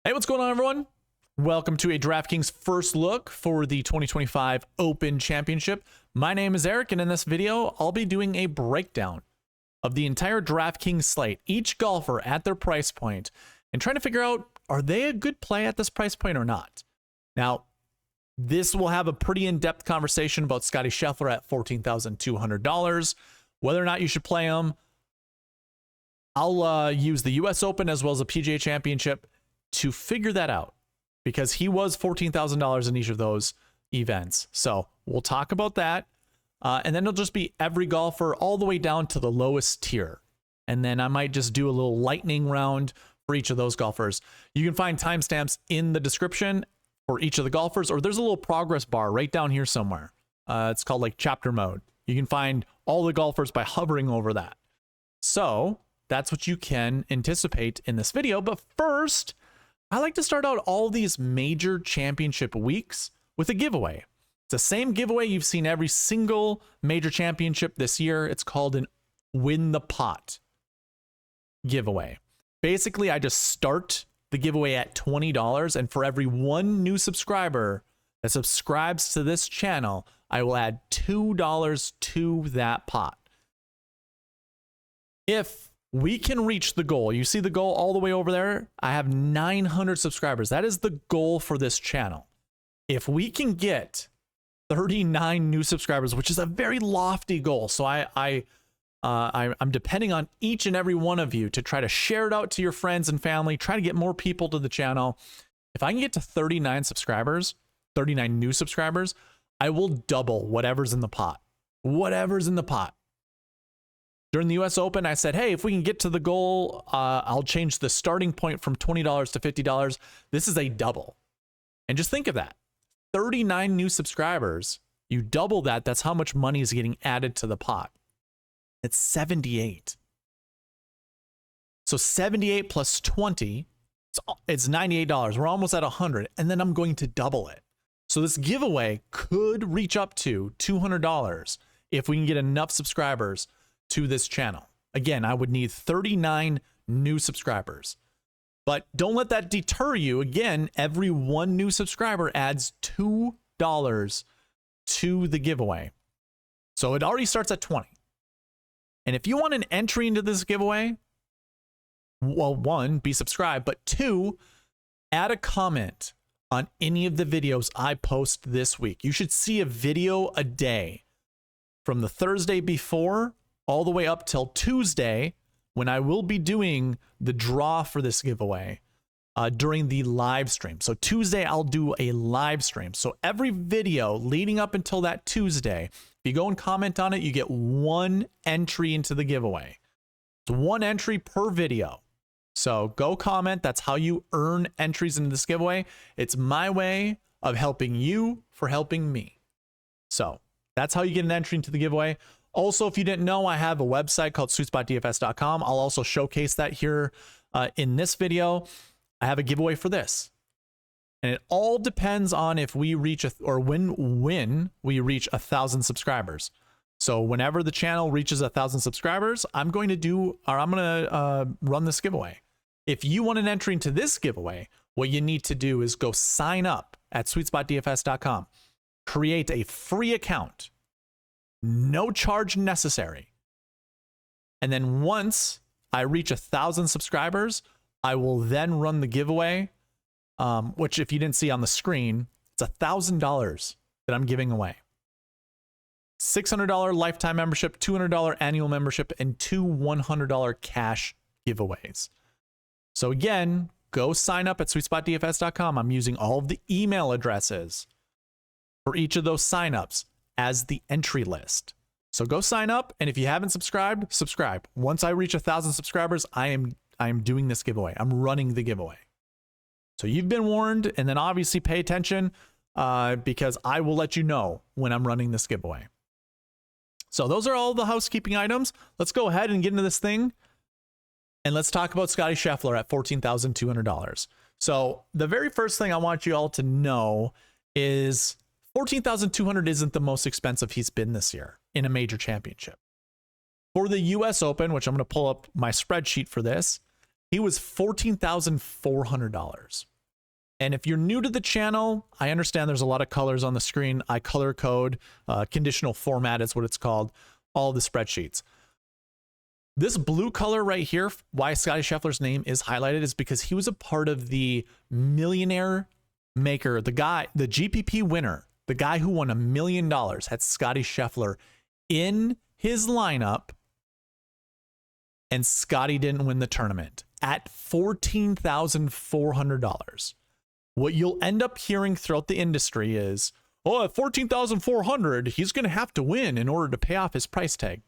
Hey, what's going on, everyone? Welcome to a DraftKings first look for the 2025 Open Championship. My name is Eric, and in this video, I'll be doing a breakdown of the entire DraftKings slate, each golfer at their price point, and trying to figure out, are they a good play at this price point or not? Now, this will have a pretty in-depth conversation about Scottie Scheffler at $14,200, whether or not you should play him. I'll use the US Open as well as the PGA Championship to figure that out, because he was $14,000 in each of those events. So we'll talk about that. And then it'll just be every golfer all the way down to the lowest tier. And then I might just do a little lightning round for each of those golfers. You can find timestamps in the description for each of the golfers, or there's a little progress bar right down here somewhere. It's called like chapter mode. You can find all the golfers by hovering over that. So that's what you can anticipate in this video. But first, I like to start out all these major championship weeks with a giveaway. It's the same giveaway you've seen every single major championship this year. It's called an Win the Pot giveaway. Basically, I just start the giveaway at $20, and for every one new subscriber that subscribes to this channel, I will add $2 to that pot. If we can reach the goal, you see the goal all the way over there? I have 900 subscribers. That is the goal for this channel. If we can get 39 new subscribers, which is a very lofty goal, so I'm depending on each and every one of you to try to share it out to your friends and family, try to get more people to the channel. If I can get to 39 subscribers, 39 new subscribers, I will double whatever's in the pot. Whatever's in the pot. During the US Open, I said, hey, if we can get to the goal, I'll change the starting point from $20 to $50. This is a double. And just think of that. 39 new subscribers, you double that, that's how much money is getting added to the pot. It's 78. So 78 plus 20, it's $98. We're almost at 100, and then I'm going to double it. So this giveaway could reach up to $200 if we can get enough subscribers to this channel. Again, I would need 39 new subscribers. But don't let that deter you. Again, every one new subscriber adds $2 to the giveaway. So it already starts at 20. And if you want an entry into this giveaway, well, one, be subscribed, but two, add a comment on any of the videos I post this week. You should see a video a day from the Thursday before all the way up till Tuesday, when I will be doing the draw for this giveaway during the live stream. So Tuesday, I'll do a live stream. So every video leading up until that Tuesday, if you go and comment on it, you get one entry into the giveaway. It's one entry per video. So go comment. That's how you earn entries into this giveaway. It's my way of helping you for helping me. So that's how you get an entry into the giveaway. Also, if you didn't know, I have a website called sweetspotdfs.com. I'll also showcase that here in this video. I have a giveaway for this. And it all depends on if we reach, when we reach 1,000 subscribers. So whenever the channel reaches 1,000 subscribers, I'm going to run this giveaway. If you want an entry into this giveaway, what you need to do is go sign up at sweetspotdfs.com. Create a free account. No charge necessary. And then once I reach 1,000 subscribers, I will then run the giveaway, which if you didn't see on the screen, it's $1,000 that I'm giving away. $600 lifetime membership, $200 annual membership, and two $100 cash giveaways. So again, go sign up at sweetspotdfs.com. I'm using all of the email addresses for each of those signups as the entry list. So go sign up, and if you haven't subscribed, subscribe. Once I reach 1,000 subscribers, I am doing this giveaway. I'm running the giveaway. So you've been warned, and then obviously pay attention because I will let you know when I'm running this giveaway. So those are all the housekeeping items. Let's go ahead and get into this thing, and let's talk about Scottie Scheffler at $14,200. So the very first thing I want you all to know is $14,200 isn't the most expensive he's been this year in a major championship. For the US Open, which I'm going to pull up my spreadsheet for this, he was $14,400. And if you're new to the channel, I understand there's a lot of colors on the screen. I color code, conditional format is what it's called, all the spreadsheets. This blue color right here, why Scottie Scheffler's name is highlighted, is because he was a part of the millionaire maker, the GPP winner, the guy who won $1 million had Scottie Scheffler in his lineup, and Scottie didn't win the tournament at $14,400. What you'll end up hearing throughout the industry is, oh, at $14,400, he's going to have to win in order to pay off his price tag.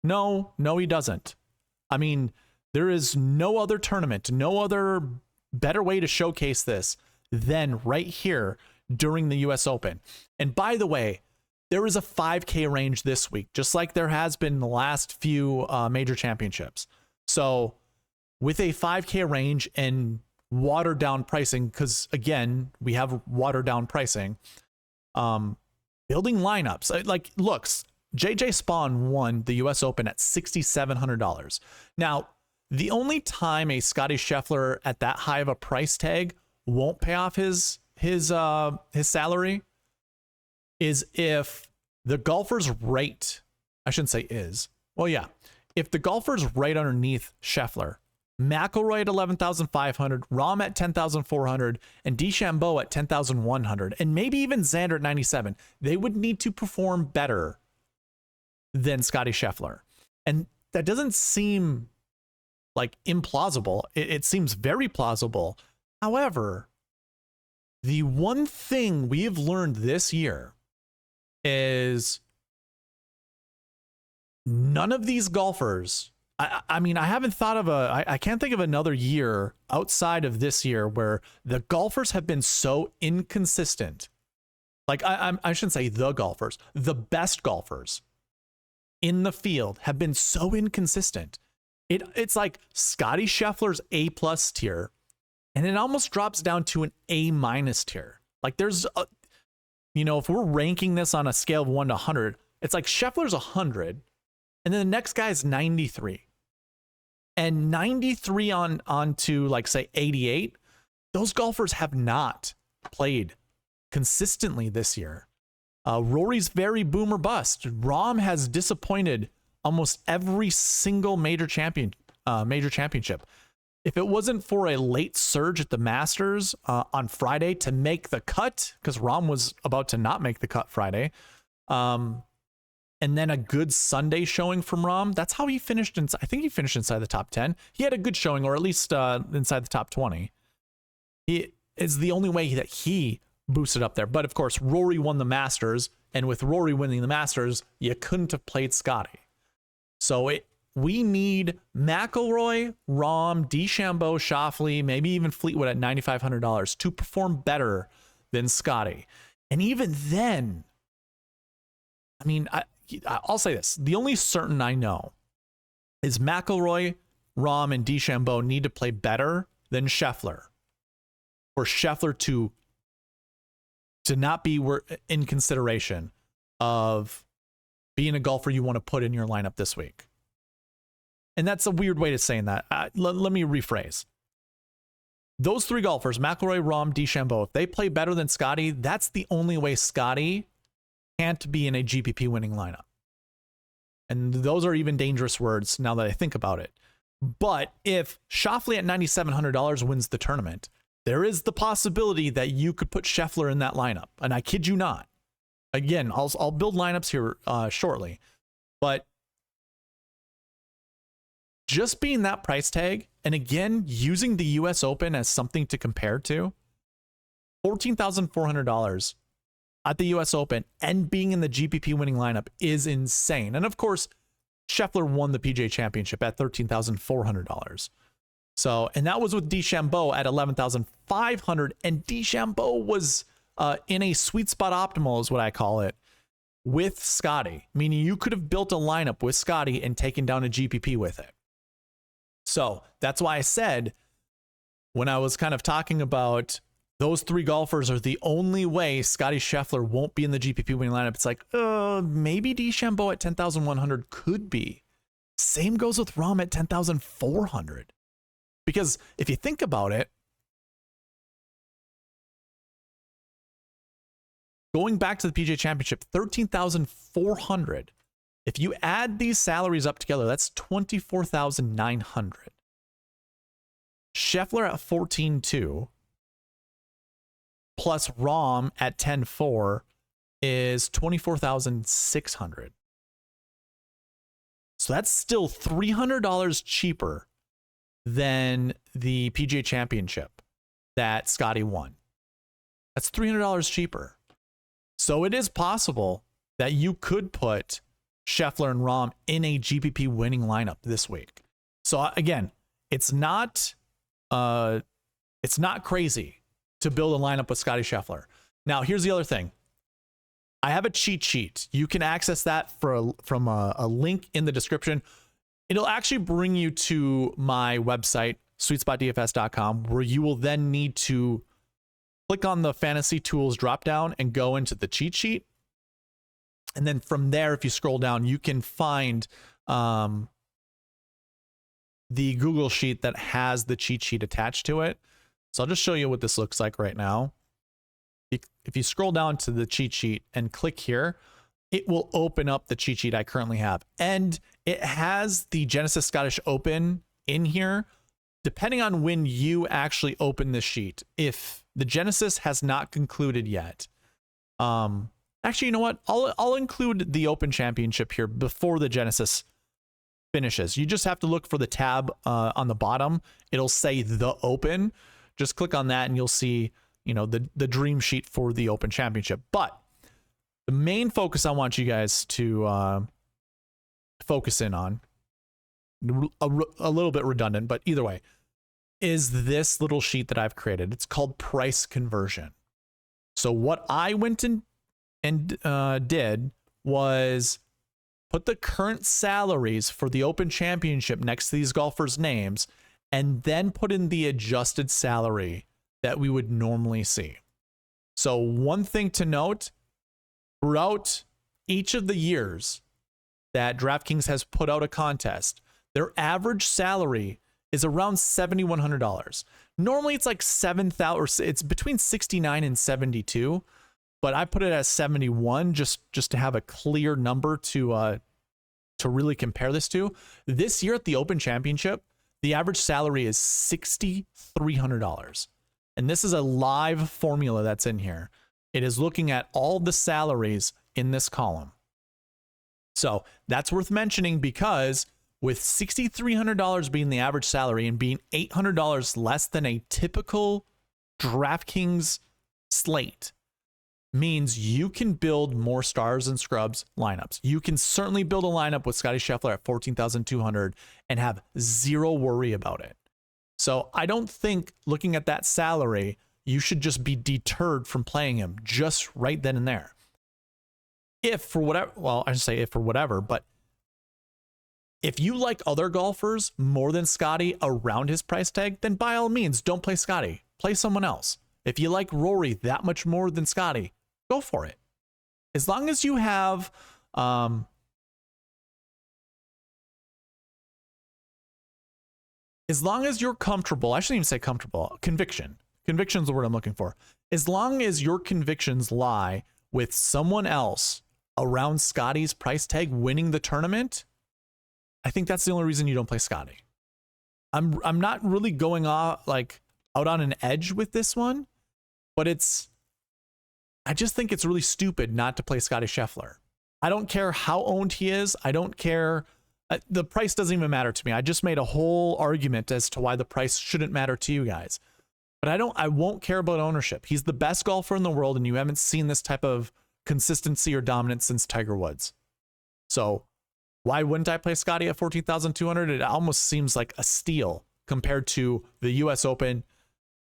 No, he doesn't. I mean, there is no other tournament, no other better way to showcase this than right here during the US Open. And by the way, there is a 5K range this week, just like there has been in the last few major championships. So with a 5K range and watered down pricing, because again, we have watered down pricing, building lineups, like looks, JJ Spaun won the US Open at $6,700. Now, the only time a Scottie Scheffler at that high of a price tag won't pay off his salary is if the golfer's right, I shouldn't say is, well, yeah, if the golfer's right underneath Scheffler, McIlroy at 11,500, Rahm at 10,400, and DeChambeau at 10,100, and maybe even Xander at 97, they would need to perform better than Scottie Scheffler. And that doesn't seem like implausible. It seems very plausible. However, the one thing we have learned this year is none of these golfers, I mean, I haven't thought of I can't think of another year outside of this year where the golfers have been so inconsistent. Like, I shouldn't say the golfers, the best golfers in the field have been so inconsistent. It's like Scottie Scheffler's A+ tier, and it almost drops down to an A- tier. Like there's, if we're ranking this on a scale of 1 to 100, it's like Scheffler's 100, and then the next guy is 93. And 93 on to like say 88, those golfers have not played consistently this year. Rory's very boom or bust. Rahm has disappointed almost every single major championship. If it wasn't for a late surge at the Masters on Friday to make the cut, because Rahm was about to not make the cut Friday, and then a good Sunday showing from Rahm, that's how he finished. I think he finished inside the top 10. He had a good showing, or at least inside the top 20. He is the only way that he boosted up there. But of course, Rory won the Masters, and with Rory winning the Masters, you couldn't have played Scottie. So we need McIlroy, Rahm, DeChambeau, Schauffele, maybe even Fleetwood at $9,500 to perform better than Scottie. And even then, I mean, I'll say this. The only certain I know is McIlroy, Rahm, and DeChambeau need to play better than Scheffler for Scheffler to not be in consideration of being a golfer you want to put in your lineup this week. And that's a weird way to saying that. Let me rephrase. Those three golfers, McIlroy, Rahm, DeChambeau, if they play better than Scottie, that's the only way Scottie can't be in a GPP winning lineup. And those are even dangerous words now that I think about it. But if Schauffele at $9,700 wins the tournament, there is the possibility that you could put Scheffler in that lineup. And I kid you not. Again, I'll build lineups here shortly. But just being that price tag, and again, using the US Open as something to compare to, $14,400 at the US Open and being in the GPP winning lineup is insane. And of course, Scheffler won the PGA Championship at $13,400. So, and that was with DeChambeau at $11,500, and DeChambeau was in a sweet spot optimal is what I call it with Scottie, meaning you could have built a lineup with Scottie and taken down a GPP with it. So that's why I said when I was kind of talking about those three golfers are the only way Scottie Scheffler won't be in the GPP winning lineup. It's like, maybe DeChambeau at 10,100 could be. Same goes with Rahm at 10,400. Because if you think about it, Going back to the PGA Championship, 13,400. If you add these salaries up together, that's 24,900. Scheffler at 14.2 plus Rahm at 10.4 is 24,600. So that's still $300 cheaper than the PGA Championship that Scottie won. That's $300 cheaper. So it is possible that you could put Scheffler and Rahm in a GPP winning lineup this week. So again, it's not crazy to build a lineup with Scottie Scheffler. Now, here's the other thing. I have a cheat sheet. You can access that from a link in the description. It'll actually bring you to my website, sweetspotdfs.com, where you will then need to click on the Fantasy Tools dropdown and go into the cheat sheet. And then from there, if you scroll down, you can find the Google Sheet that has the cheat sheet attached to it. So I'll just show you what this looks like right now. If you scroll down to the cheat sheet and click here, it will open up the cheat sheet I currently have. And it has the Genesis Scottish Open in here, depending on when you actually open this sheet. If the Genesis has not concluded yet, actually, you know what? I'll include the Open Championship here before the Genesis finishes. You just have to look for the tab on the bottom. It'll say the Open. Just click on that and you'll see, you know, the dream sheet for the Open Championship. But the main focus I want you guys to focus in on, a little bit redundant, but either way, is this little sheet that I've created. It's called price conversion. So what I went and did was put the current salaries for the Open Championship next to these golfers' names, and then put in the adjusted salary that we would normally see. So one thing to note, throughout each of the years that DraftKings has put out a contest, their average salary is around $7,100. Normally it's like 7,000, or it's between 69 and 72, but I put it at 71 just to have a clear number to really compare this to. This year at the Open Championship, the average salary is $6,300. And this is a live formula that's in here. It is looking at all the salaries in this column. So that's worth mentioning, because with $6,300 being the average salary and being $800 less than a typical DraftKings slate, means you can build more stars and scrubs lineups. You can certainly build a lineup with Scottie Scheffler at 14,200 and have zero worry about it. So I don't think, looking at that salary, you should just be deterred from playing him just right then and there. If for whatever, well, I should say if for whatever, but if you like other golfers more than Scottie around his price tag, then by all means, don't play Scottie. Play someone else. If you like Rory that much more than Scottie, go for it. As long as you have as long as you're comfortable, I shouldn't even say comfortable, conviction. Conviction's the word I'm looking for. As long as your convictions lie with someone else around Scottie's price tag winning the tournament, I think that's the only reason you don't play Scottie. I'm not really going off like out on an edge with this one, but I just think it's really stupid not to play Scottie Scheffler. I don't care how owned he is. I don't care. The price doesn't even matter to me. I just made a whole argument as to why the price shouldn't matter to you guys. But I won't care about ownership. He's the best golfer in the world, and you haven't seen this type of consistency or dominance since Tiger Woods. So why wouldn't I play Scottie at 14,200? It almost seems like a steal compared to the US Open.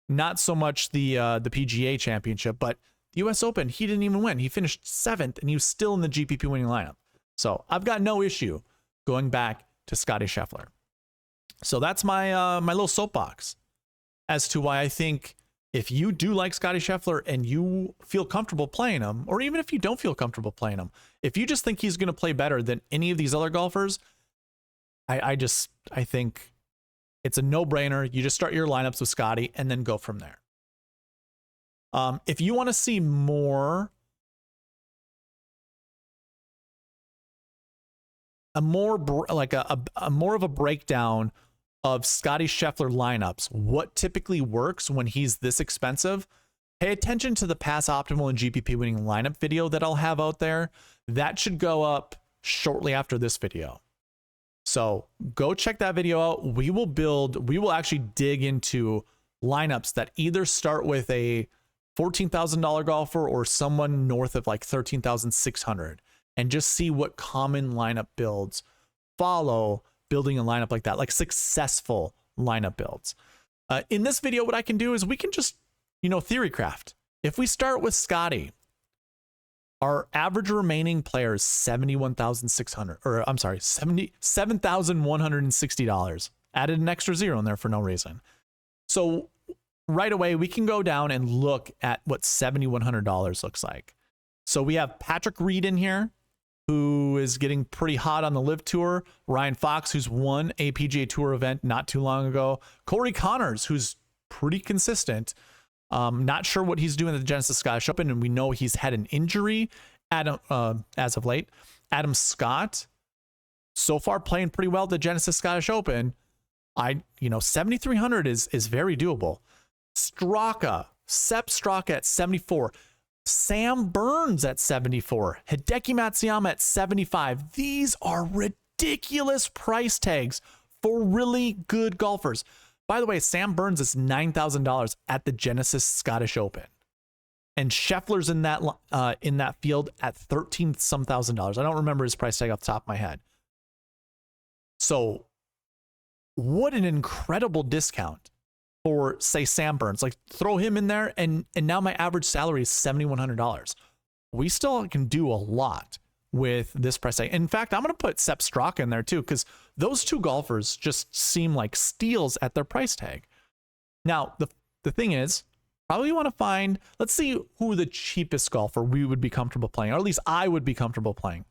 Not so much the PGA Championship, but the US Open, he didn't even win. He finished 7th, and he was still in the GPP winning lineup. So I've got no issue going back to Scottie Scheffler. So that's my my little soapbox as to why I think if you do like Scottie Scheffler and you feel comfortable playing him, or even if you don't feel comfortable playing him, if you just think he's going to play better than any of these other golfers, I think it's a no-brainer. You just start your lineups with Scottie and then go from there. If you want to see more more of a breakdown of Scottie Scheffler lineups, what typically works when he's this expensive, pay attention to the Pass Optimal and GPP winning lineup video that I'll have out there. That should go up shortly after this video. So go check that video out. We will actually dig into lineups that either start with a $14,000 golfer or someone north of like 13,600 and just see what common lineup builds follow building a lineup like that, like successful lineup builds. In this video, what I can do is we can just, theory craft. If we start with Scottie, our average remaining player is $7,160. Added an extra zero in there for no reason. So right away, we can go down and look at what $7,100 looks like. So we have Patrick Reed in here, who is getting pretty hot on the LIV Tour. Ryan Fox, who's won a PGA Tour event not too long ago. Corey Connors, who's pretty consistent. Not sure what he's doing at the Genesis Scottish Open, and we know he's had an injury as of late. Adam Scott, so far playing pretty well at the Genesis Scottish Open. 7,300 is very doable. Straka, Sepp Straka at 74. Sam Burns at 74. Hideki Matsuyama at 75. These are ridiculous price tags for really good golfers. By the way, Sam Burns is $9,000 at the Genesis Scottish Open, and Scheffler's in that field at $13,000 some. I don't remember his price tag off the top of my head. So, what an incredible discount for, say, Sam Burns. Like, throw him in there, and now my average salary is $7,100. We still can do a lot with this price tag. In fact, I'm going to put Sepp Straka in there too, because those two golfers just seem like steals at their price tag. Now, the thing is, probably want to find, let's see who the cheapest golfer we would be comfortable playing, or at least I would be comfortable playing.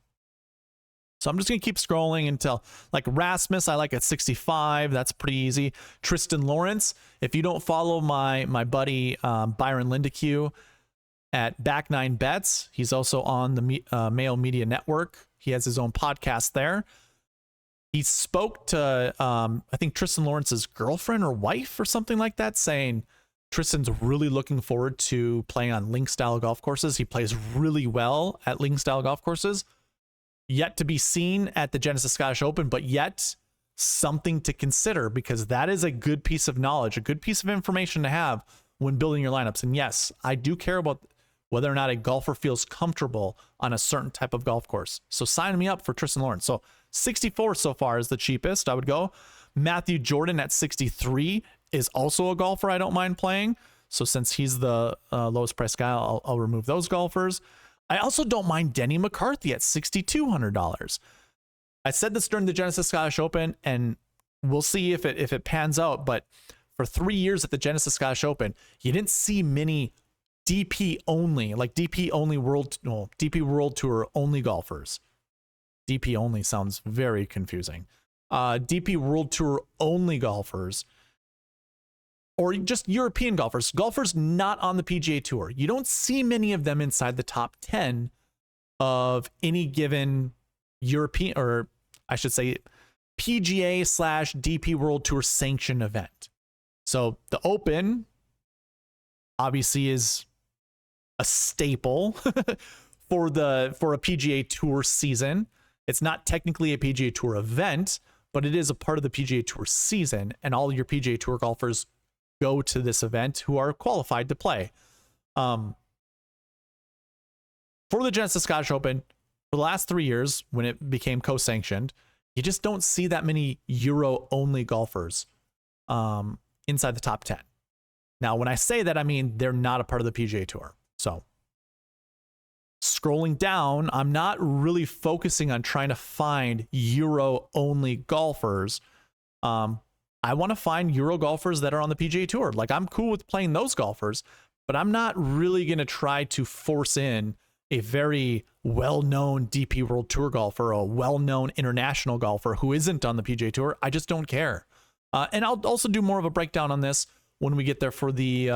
So I'm just going to keep scrolling until, like, Rasmus, I like at 65. That's pretty easy. Tristan Lawrence, if you don't follow my buddy Byron Lindeque at Back Nine Bets, he's also on the Mayo Media Network. He has his own podcast there. He spoke to, I think, Tristan Lawrence's girlfriend or wife or something like that, saying Tristan's really looking forward to playing on link-style golf courses. He plays really well at link-style golf courses. Yet to be seen at the Genesis Scottish Open, but yet something to consider, because that is a good piece of knowledge, a good piece of information to have when building your lineups. And yes, I do care about whether or not a golfer feels comfortable on a certain type of golf course. So sign me up for Tristan Lawrence. So 64 so far is the cheapest I would go. Matthew Jordan at 63 is also a golfer I don't mind playing. So since he's the lowest price guy, I'll remove those golfers. I also don't mind Denny McCarthy at $6,200. I said this during the Genesis Scottish Open, and we'll see if it pans out. But for 3 years at the Genesis Scottish Open, you didn't see many DP World Tour only golfers. DP only sounds very confusing. DP World Tour only golfers, or just European golfers not on the PGA Tour. You don't see many of them inside the top 10 of any given European, or I should say PGA/DP World Tour sanctioned event. So the Open obviously is a staple for a PGA Tour season. It's not technically a PGA Tour event, but it is a part of the PGA Tour season, and all your PGA Tour golfers go to this event who are qualified to play. For the Genesis Scottish Open, for the last 3 years, when it became co-sanctioned, you just don't see that many Euro-only golfers inside the top 10. Now, when I say that, I mean they're not a part of the PGA Tour. So, scrolling down, I'm not really focusing on trying to find Euro-only golfers. I want to find Euro golfers that are on the PGA Tour. Like, I'm cool with playing those golfers, but I'm not really going to try to force in a very well-known DP World Tour golfer, a well-known international golfer who isn't on the PGA Tour. I just don't care. And I'll also do more of a breakdown on this when we get there for the,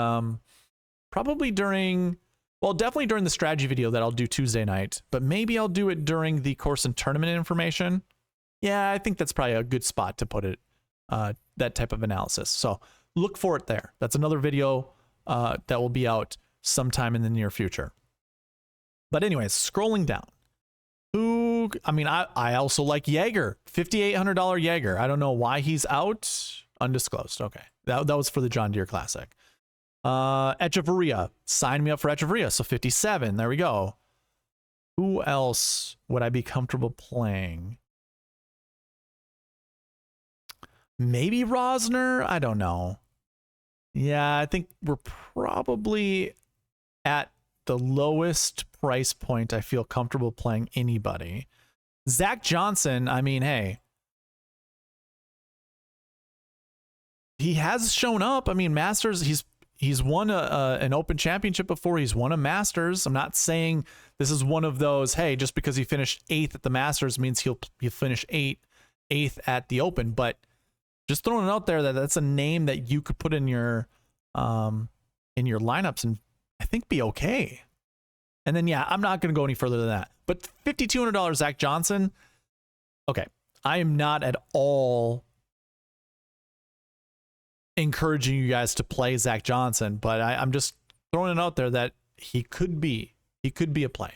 definitely during the strategy video that I'll do Tuesday night, but maybe I'll do it during the course and tournament information. Yeah, I think that's probably a good spot to put it, that type of analysis. So look for it there. That's another video that will be out sometime in the near future. But anyways, scrolling down. I also like Jaeger, $5,800 Jaeger. I don't know why he's out. Undisclosed. Okay. That was for the John Deere Classic. Echeverria. Sign me up for Echeverria. So 57. There we go. Who else would I be comfortable playing? Maybe Rosner? I don't know. Yeah, I think we're probably at the lowest price point I feel comfortable playing anybody. Zach Johnson, I mean, hey. He has shown up. I mean, Masters, he's won an Open Championship before. He's won a Masters. I'm not saying this is one of those, hey, just because he finished 8th at the Masters means he'll finish 8th at the Open, but just throwing it out there that's a name that you could put in your lineups and I think be okay. And then, yeah, I'm not going to go any further than that. But $5,200 Zach Johnson, okay. I am not at all encouraging you guys to play Zach Johnson, but I'm just throwing it out there that he could be a play.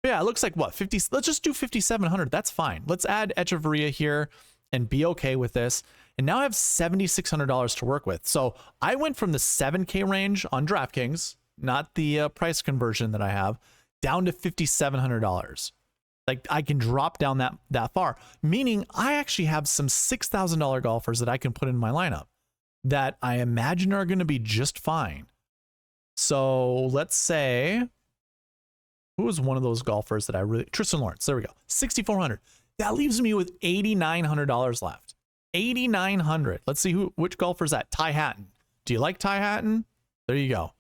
But yeah, it looks like what, 50, let's just do 5,700. That's fine. Let's add Echeverria here and be okay with this. And now I have $7,600 to work with. So I went from the 7K range on DraftKings, not the price conversion that I have, down to $5,700. Like I can drop down that far, meaning I actually have some $6,000 golfers that I can put in my lineup that I imagine are going to be just fine. So let's say, who was one of those golfers that I really, Tristan Lawrence, there we go, 6,400. That leaves me with $8,900 left. 8,900. Let's see which golfer's that. Ty Hatton. Do you like Ty Hatton? There you go.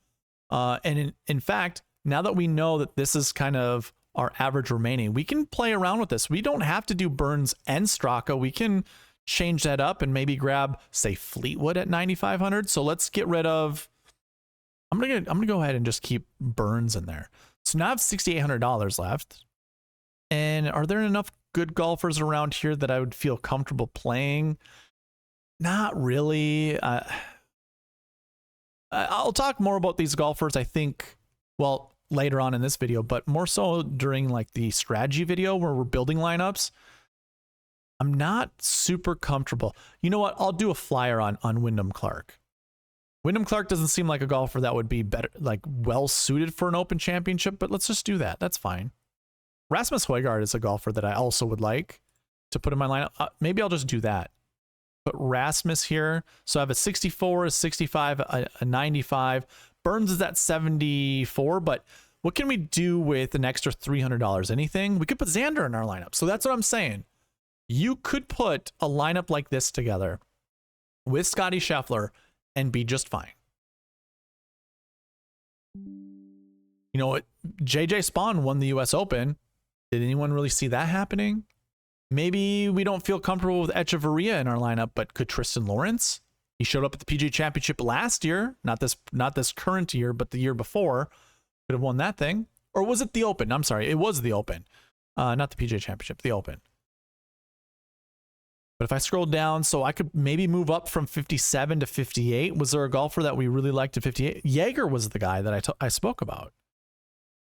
And in fact, now that we know that this is kind of our average remaining, we can play around with this. We don't have to do Burns and Straka. We can change that up and maybe grab, say, Fleetwood at 9,500. So let's get rid of, I'm gonna go ahead and just keep Burns in there. So now I have $6,800 left. And are there enough good golfers around here that I would feel comfortable playing? Not really. I'll talk more about these golfers, I think, well, later on in this video, but more so during like the strategy video where we're building lineups. I'm not super comfortable. You know what? I'll do a flyer on Wyndham Clark. Wyndham Clark doesn't seem like a golfer that would be better, like well suited for an Open Championship, but let's just do that. That's fine. Rasmus Højgaard is a golfer that I also would like to put in my lineup. Maybe I'll just do that. Put Rasmus here. So I have a 64, a 65, a 95. Burns is at 74, but what can we do with an extra $300? Anything? We could put Xander in our lineup. So that's what I'm saying. You could put a lineup like this together with Scottie Scheffler and be just fine. You know what? JJ Spaun won the US Open. Did anyone really see that happening? Maybe we don't feel comfortable with Echeverria in our lineup, but could Tristan Lawrence? He showed up at the PGA Championship last year, not this current year, but the year before. Could have won that thing. Or was it the Open? I'm sorry, it was the Open. Not the PGA Championship, the Open. But if I scroll down, so I could maybe move up from 57 to 58. Was there a golfer that we really liked at 58? Jaeger was the guy that I spoke about.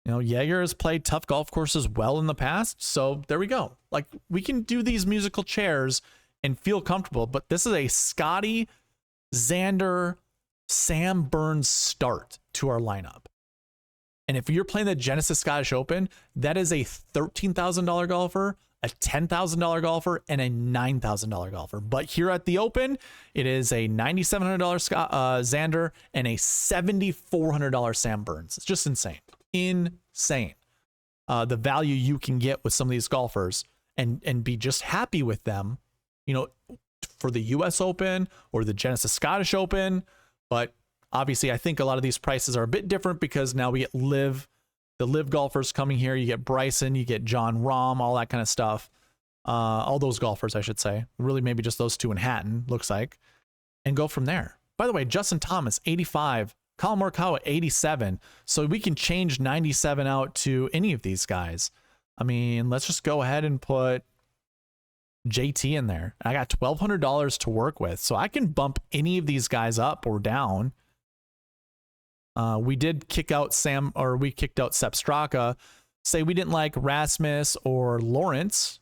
You know, Jaeger has played tough golf courses well in the past, so there we go. Like, we can do these musical chairs and feel comfortable, but this is a Scottie, Xander, Sam Burns start to our lineup. And if you're playing the Genesis Scottish Open, that is a $13,000 golfer, a $10,000 golfer, and a $9,000 golfer. But here at the Open, it is a $9,700 Xander and a $7,400 Sam Burns. It's just insane. Insane. The value you can get with some of these golfers and be just happy with them, you know, for the US Open or the Genesis Scottish Open. But obviously, I think a lot of these prices are a bit different because now we get the live golfers coming here. You get Bryson, you get Jon Rahm, all that kind of stuff. All those golfers, I should say. Really, maybe just those two in Hatton, looks like. And go from there. By the way, Justin Thomas, 85. Collin Morikawa, 87. So we can change 97 out to any of these guys. I mean, let's just go ahead and put JT in there. I got $1,200 to work with, so I can bump any of these guys up or down. We did kick out we kicked out Sepp Straka. Say we didn't like Rasmus or Lawrence.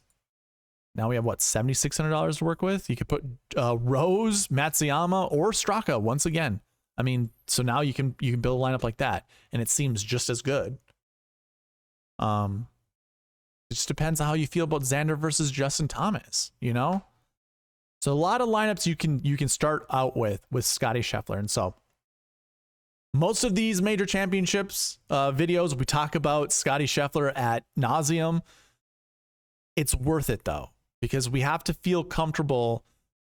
Now we have what, $7,600 to work with. You could put Rose, Matsuyama, or Straka once again. I mean, so now you can build a lineup like that, and it seems just as good. It just depends on how you feel about Xander versus Justin Thomas, you know? So a lot of lineups you can start out with Scottie Scheffler. And so most of these major championships videos, we talk about Scottie Scheffler at nauseum. It's worth it though, because we have to feel comfortable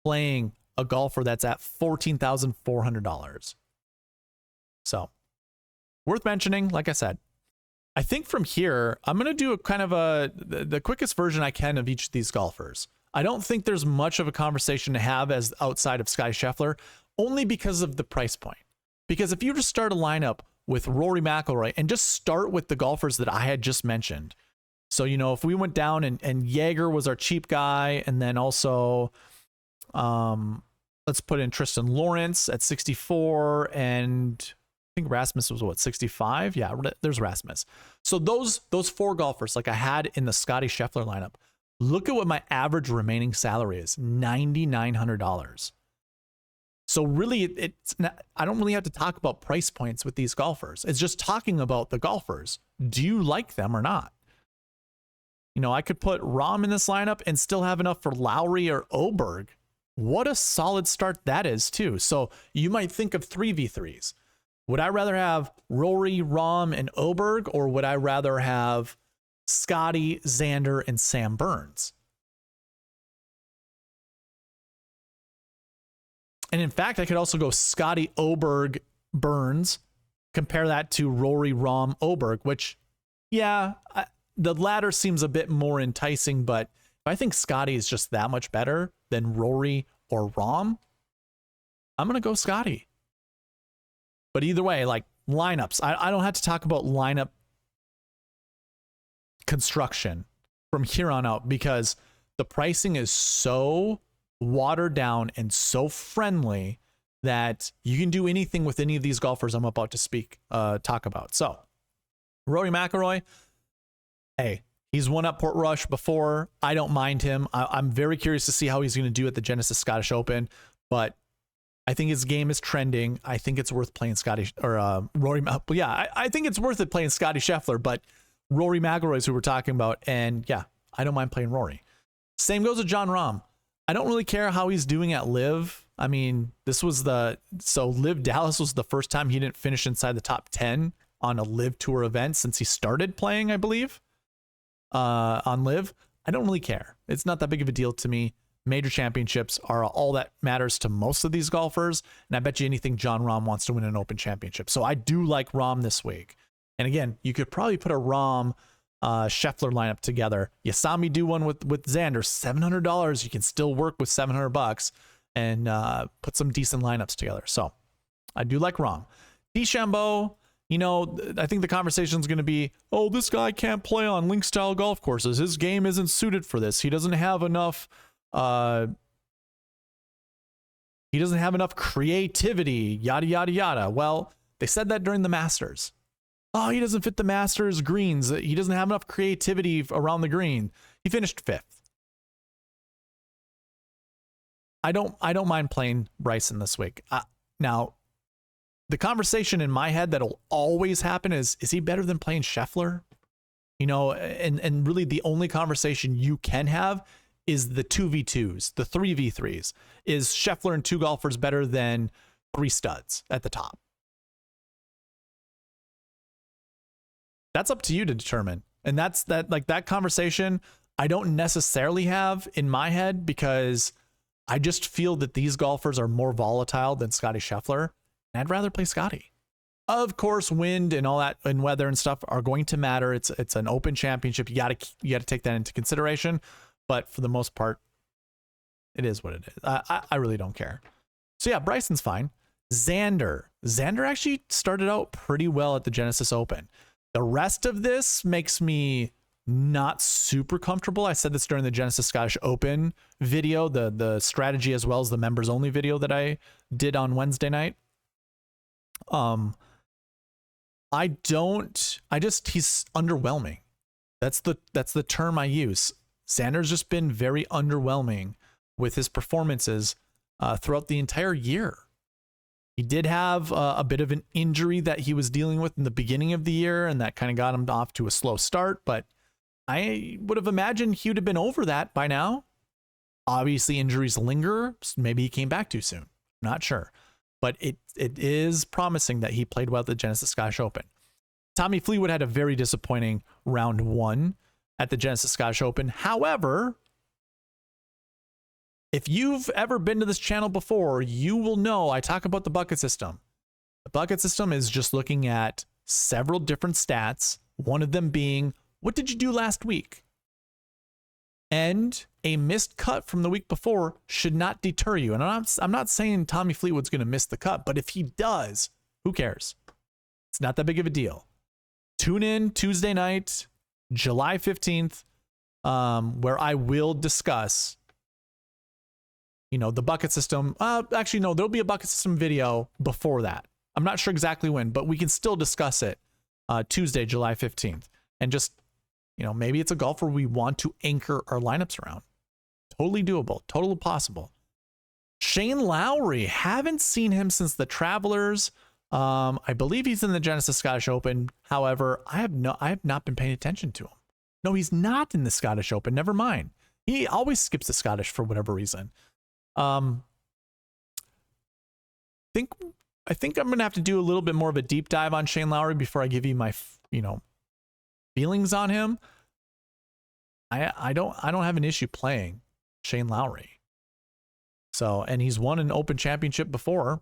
playing a golfer that's at $14,400. So worth mentioning, like I said. I think from here, I'm going to do a kind of the quickest version I can of each of these golfers. I don't think there's much of a conversation to have as outside of Scottie Scheffler, only because of the price point. Because if you just start a lineup with Rory McIlroy and just start with the golfers that I had just mentioned. So, you know, if we went down and Jaeger was our cheap guy, and then also let's put in Tristan Lawrence at 64, and I think Rasmus was what, 65? Yeah, there's Rasmus. So those four golfers like I had in the Scottie Scheffler lineup, look at what my average remaining salary is, $9,900. So really, it's not, I don't really have to talk about price points with these golfers. It's just talking about the golfers. Do you like them or not? You know, I could put Rahm in this lineup and still have enough for Lowry or Aberg. What a solid start that is too. So you might think of 3v3s. Would I rather have Rory, Rahm, and Aberg, or would I rather have Scottie, Xander, and Sam Burns? And in fact, I could also go Scottie, Aberg, Burns, compare that to Rory, Rahm, Aberg, which, yeah, the latter seems a bit more enticing, but if I think Scottie is just that much better than Rory or Rahm, I'm going to go Scottie. But either way, like lineups, I don't have to talk about lineup construction from here on out because the pricing is so watered down and so friendly that you can do anything with any of these golfers I'm about to talk about. So Rory McIlroy, hey, he's won up Portrush before. I don't mind him. I'm very curious to see how he's going to do at the Genesis Scottish Open, but I think his game is trending. I think it's worth playing Rory. Yeah, I think it's worth it playing Scottie Scheffler, but Rory McIlroy is who we're talking about. And yeah, I don't mind playing Rory. Same goes with Jon Rahm. I don't really care how he's doing at Live. I mean, Live Dallas was the first time he didn't finish inside the top 10 on a Live Tour event since he started playing, I believe, on Live. I don't really care. It's not that big of a deal to me. Major championships are all that matters to most of these golfers. And I bet you anything Jon Rahm wants to win an Open Championship. So I do like Rahm this week. And again, you could probably put a Rahm Scheffler lineup together. You saw me do one with Xander, $700. You can still work with $700 and put some decent lineups together. So I do like Rahm. DeChambeau, you know, I think the conversation is going to be, oh, this guy can't play on link style golf courses. His game isn't suited for this. He doesn't have enough creativity, yada, yada, yada. Well, they said that during the Masters. Oh, he doesn't fit the Masters greens. He doesn't have enough creativity around the green. He finished 5th. I don't mind playing Bryson this week. Now, the conversation in my head that'll always happen is he better than playing Scheffler? You know, and really the only conversation you can have is the 2v2s, the 3v3s. Is Scheffler and 2 golfers better than 3 studs at the top? That's up to you to determine. And that conversation I don't necessarily have in my head because I just feel that these golfers are more volatile than Scottie Scheffler. And I'd rather play Scottie. Of course, wind and all that and weather and stuff are going to matter. It's an Open Championship. You got to take that into consideration. But for the most part, it is what it is. I really don't care. So yeah, Bryson's fine. Xander actually started out pretty well at the Genesis Open. The rest of this makes me not super comfortable. I said this during the Genesis Scottish Open video, the strategy as well as the members only video that I did on Wednesday night. He's underwhelming. That's the term I use. Xander's just been very underwhelming with his performances throughout the entire year. He did have a bit of an injury that he was dealing with in the beginning of the year, and that kind of got him off to a slow start, but I would have imagined he would have been over that by now. Obviously, injuries linger. Maybe he came back too soon. Not sure. But it is promising that he played well at the Genesis Scottish Open. Tommy Fleetwood had a very disappointing round 1 at the Genesis Scottish Open. However, if you've ever been to this channel before, you will know I talk about the bucket system. The bucket system is just looking at several different stats, one of them being, what did you do last week? And a missed cut from the week before should not deter you. And I'm not saying Tommy Fleetwood's going to miss the cut, but if he does, who cares? It's not that big of a deal. Tune in Tuesday night, July 15th, where I will discuss, the bucket system. Actually, no, there'll be a bucket system video before that. I'm not sure exactly when, but we can still discuss it Tuesday, July 15th. And just, maybe it's a golfer we want to anchor our lineups around. Totally doable, totally possible. Shane Lowry, haven't seen him since the Travelers. I believe he's in the Genesis Scottish Open. However, I have not been paying attention to him. No, he's not in the Scottish Open. Never mind. He always skips the Scottish for whatever reason. I think I'm going to have to do a little bit more of a deep dive on Shane Lowry before I give you my, feelings on him. I don't have an issue playing Shane Lowry. So, and he's won an Open Championship before.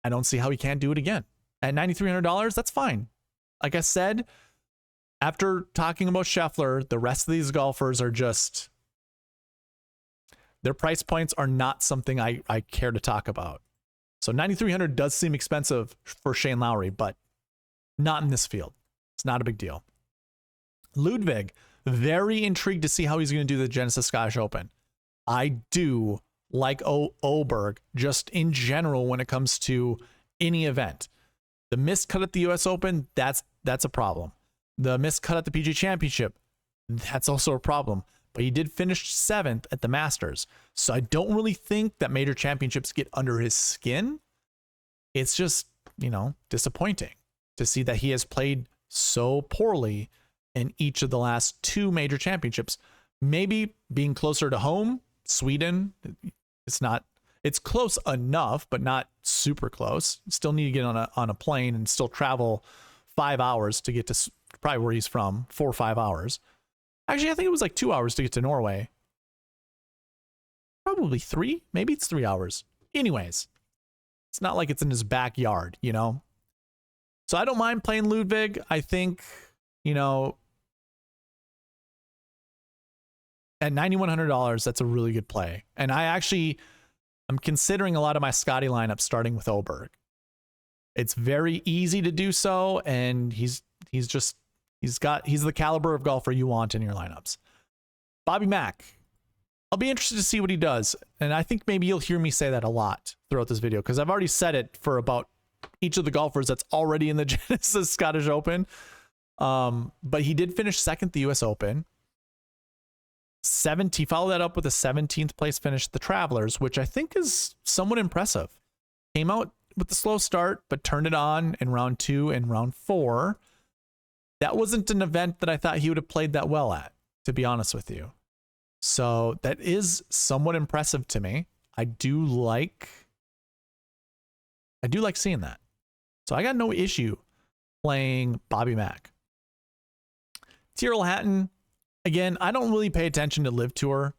I don't see how he can't do it again. At $9,300, that's fine. Like I said, after talking about Scheffler, the rest of these golfers are just, their price points are not something I care to talk about. So $9,300 does seem expensive for Shane Lowry, but not in this field. It's not a big deal. Ludvig, very intrigued to see how he's going to do the Genesis Scottish Open. I do like Aberg just in general when it comes to any event. The missed cut at the US Open, that's a problem. The missed cut at the PGA Championship, that's also a problem. But he did finish 7th at the Masters. So I don't really think that major championships get under his skin. It's just, disappointing to see that he has played so poorly in each of the last 2 major championships. Maybe being closer to home, Sweden, it's close enough, but not super close. Still need to get on a plane and still travel 5 hours to get to probably where he's from, 4 or 5 hours. Actually, I think it was like 2 hours to get to Norway. Probably 3, maybe it's 3 hours. Anyways, it's not like it's in his backyard, So I don't mind playing Ludvig. I think, at $9,100, that's a really good play. And I'm considering a lot of my Scottie lineups starting with Aberg. It's very easy to do so, and he's the caliber of golfer you want in your lineups. Bobby Mack, I'll be interested to see what he does, and I think maybe you'll hear me say that a lot throughout this video because I've already said it for about each of the golfers that's already in the Genesis Scottish Open. But he did finish 2nd at the US Open. He followed that up with a 17th place finish at the Travelers, which I think is somewhat impressive. Came out with a slow start, but turned it on in round 2 and round 4. That wasn't an event that I thought he would have played that well at, to be honest with you. So that is somewhat impressive to me. I do like seeing that. So I got no issue playing Bobby Mack. Tyrrell Hatton, again, I don't really pay attention to Live Tour,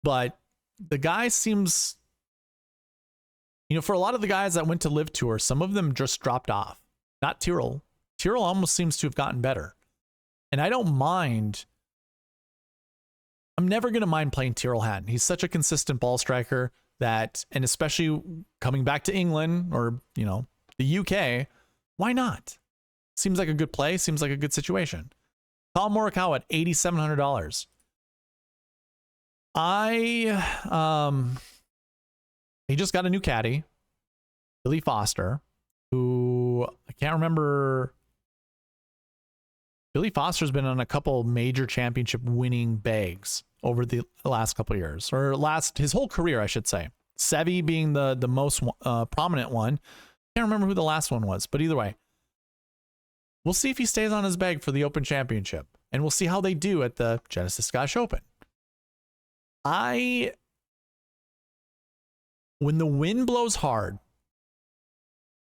but the guy seems, for a lot of the guys that went to Live Tour, some of them just dropped off. Not Tyrrell. Tyrrell almost seems to have gotten better. And I don't mind. I'm never going to mind playing Tyrrell Hatton. He's such a consistent ball striker that, and especially coming back to England or, the UK, why not? Seems like a good play. Seems like a good situation. Collin Morikawa at $8,700. He just got a new caddy, Billy Foster, who I can't remember. Billy Foster's been on a couple major championship winning bags over the last couple of years, or his whole career, I should say. Seve being the most prominent one. Can't remember who the last one was, but either way, we'll see if he stays on his bag for the Open Championship, and we'll see how they do at the Genesis Scottish Open. When the wind blows hard,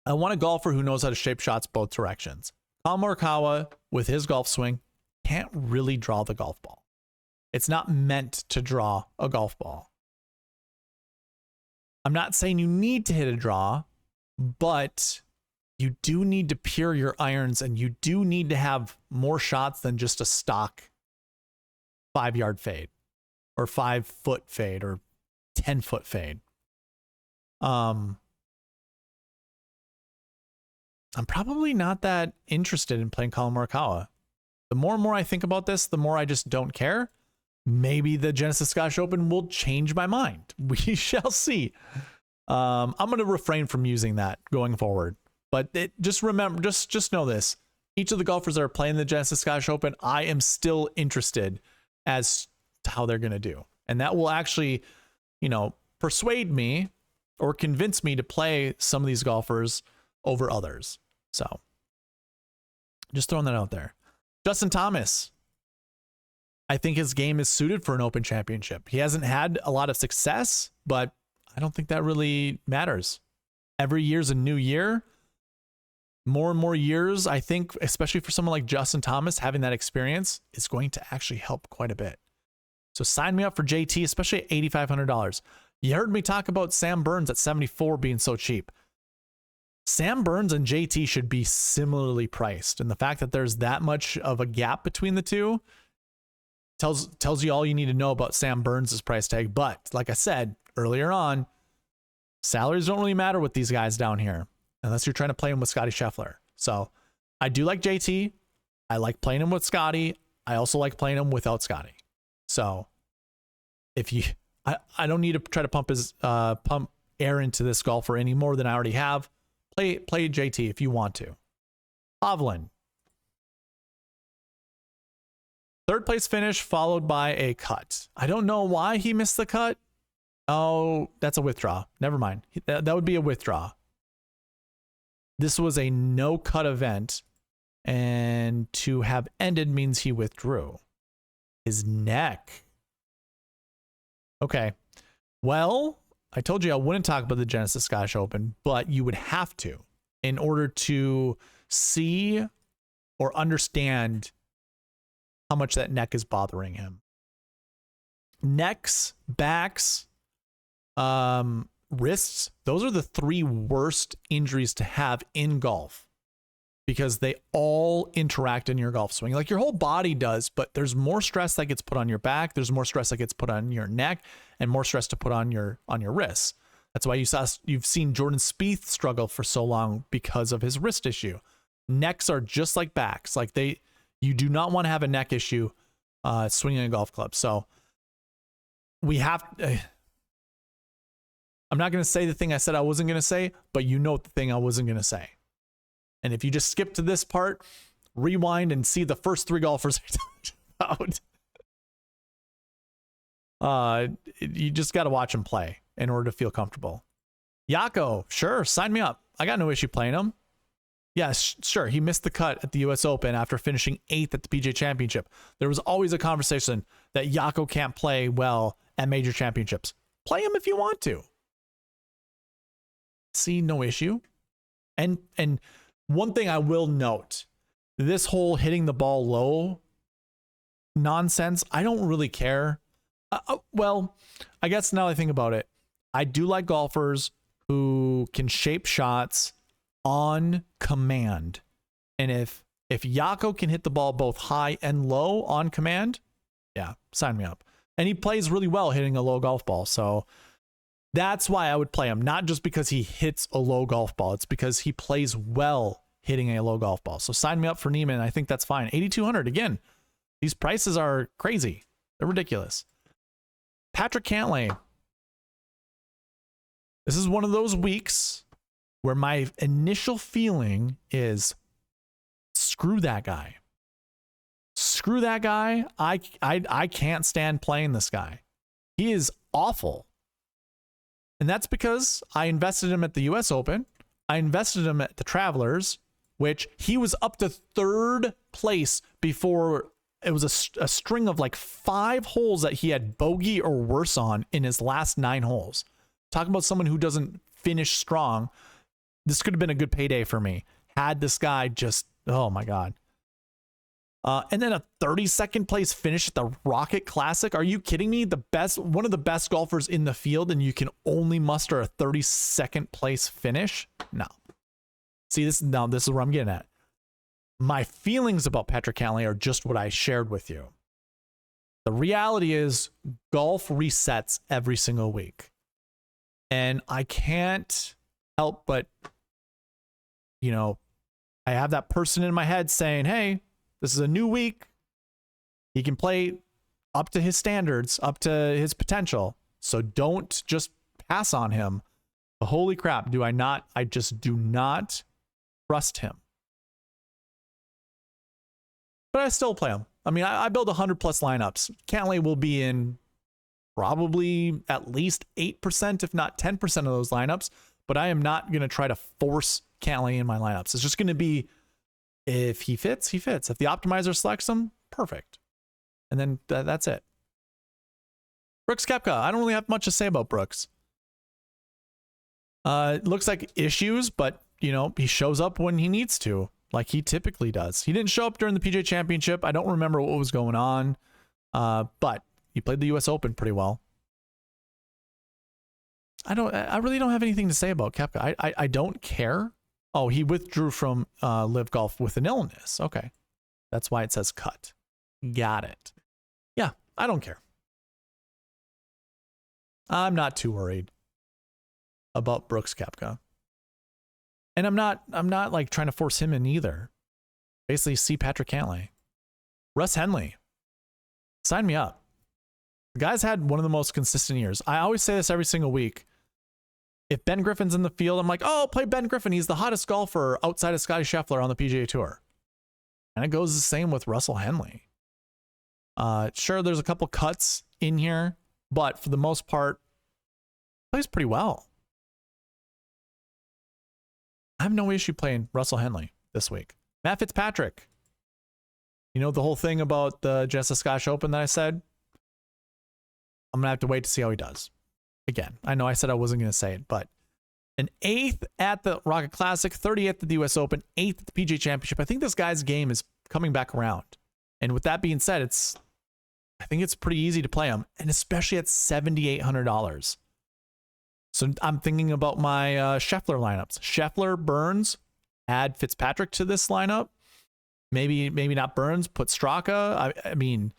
I want a golfer who knows how to shape shots both directions. Collin Morikawa, with his golf swing, can't really draw the golf ball. It's not meant to draw a golf ball. I'm not saying you need to hit a draw, but you do need to pure your irons, and you do need to have more shots than just a stock 5-yard fade or 5-foot fade or 10-foot fade. I'm probably not that interested in playing Collin Morikawa. The more and more I think about this, the more I just don't care. Maybe the Genesis Scottish Open will change my mind. We shall see. I'm going to refrain from using that going forward. But just remember, just know this. Each of the golfers that are playing the Genesis Scottish Open, I am still interested as to how they're going to do. And that will actually, persuade me or convince me to play some of these golfers over others. So just throwing that out there. Justin Thomas. I think his game is suited for an Open Championship. He hasn't had a lot of success, but I don't think that really matters. Every year's a new year. More and more years, I think, especially for someone like Justin Thomas, having that experience is going to actually help quite a bit. So sign me up for JT, especially at $8,500. You heard me talk about Sam Burns at 74 being so cheap. Sam Burns and JT should be similarly priced. And the fact that there's that much of a gap between the two tells you all you need to know about Sam Burns' price tag. But like I said earlier on, salaries don't really matter with these guys down here unless you're trying to play him with Scottie Scheffler. So I do like JT. I like playing him with Scottie. I also like playing him without Scottie. So I don't need to try to pump air into this golfer any more than I already have. Play JT if you want to. Hovland. Third place finish followed by a cut. I don't know why he missed the cut. Oh, that's a withdraw. Never mind. That would be a withdraw. This was a no cut event, and to have ended means he withdrew. His neck. Okay. Well, I told you I wouldn't talk about the Genesis Scottish Open, but you would have to in order to see or understand how much that neck is bothering him. Necks, backs, wrists, those are the 3 worst injuries to have in golf because they all interact in your golf swing. Like your whole body does, but there's more stress that gets put on your back. There's more stress that gets put on your neck and more stress to put on your wrists. That's why you've seen Jordan Spieth struggle for so long because of his wrist issue. Necks are just like backs. Like you do not want to have a neck issue swinging a golf club. So we have... I'm not going to say the thing I said I wasn't going to say, but you know the thing I wasn't going to say. And if you just skip to this part, rewind and see the first 3 golfers I talked about. You just got to watch him play in order to feel comfortable. Yako, sure, sign me up. I got no issue playing him. Yes, sure. He missed the cut at the US Open after finishing 8th at the PGA Championship. There was always a conversation that Yako can't play well at major championships. Play him if you want to. See, no issue. And one thing I will note, this whole hitting the ball low nonsense, I don't really care. Well, I guess now I think about it, I do like golfers who can shape shots on command. And if Yako can hit the ball both high and low on command, yeah, sign me up. And he plays really well hitting a low golf ball. So that's why I would play him. Not just because he hits a low golf ball. It's because he plays well hitting a low golf ball. So sign me up for Niemann. I think that's fine. 8,200 again. These prices are crazy. They're ridiculous. Patrick Cantlay. This is one of those weeks where my initial feeling is screw that guy. Screw that guy. I can't stand playing this guy. He is awful. And that's because I invested him at the US Open. I invested him at the Travelers, which he was up to third place before it was a string of like 5 holes that he had bogey or worse on in his last 9 holes. Talking about someone who doesn't finish strong. This could have been a good payday for me. Had this guy just, oh my God. And then a 32nd place finish at the Rocket Classic. Are you kidding me? One of the best golfers in the field, and you can only muster a 32nd place finish? No. See, this is where I'm getting at. My feelings about Patrick Cantlay are just what I shared with you. The reality is golf resets every single week. And I can't help but, I have that person in my head saying, hey, this is a new week. He can play up to his standards, up to his potential. So don't just pass on him. But holy crap, I just do not trust him. But I still play him. I mean, I build 100 plus lineups. Cantlay will be in probably at least 8%, if not 10% of those lineups. But I am not going to try to force Cantlay in my lineups. It's just going to be, if he fits, he fits. If the optimizer selects him, perfect. And then that's it. Brooks Koepka. I don't really have much to say about Brooks. It looks like issues, but, he shows up when he needs to, like he typically does. He didn't show up during the PGA Championship. I don't remember what was going on, but he played the US Open pretty well. I really don't have anything to say about Koepka. I don't care. Oh, he withdrew from Live Golf with an illness. Okay. That's why it says cut. Got it. Yeah, I don't care. I'm not too worried about Brooks Koepka. And I'm not like trying to force him in either. Basically, see Patrick Cantlay. Russ Henley. Sign me up. The guy's had one of the most consistent years. I always say this every single week. If Ben Griffin's in the field, I'm like, oh, play Ben Griffin. He's the hottest golfer outside of Scottie Scheffler on the PGA Tour. And it goes the same with Russell Henley. Sure, there's a couple cuts in here, but for the most part, plays pretty well. I have no issue playing Russell Henley this week. Matt Fitzpatrick. The whole thing about the Genesis Scottish Open that I said? I'm going to have to wait to see how he does. Again, I know I said I wasn't going to say it, but an 8th at the Rocket Classic, 30th at the US Open, 8th at the PGA Championship. I think this guy's game is coming back around. And with that being said, I think it's pretty easy to play him, and especially at $7,800. So I'm thinking about my Scheffler lineups. Scheffler, Burns, add Fitzpatrick to this lineup. Maybe not Burns, put Straka. I mean,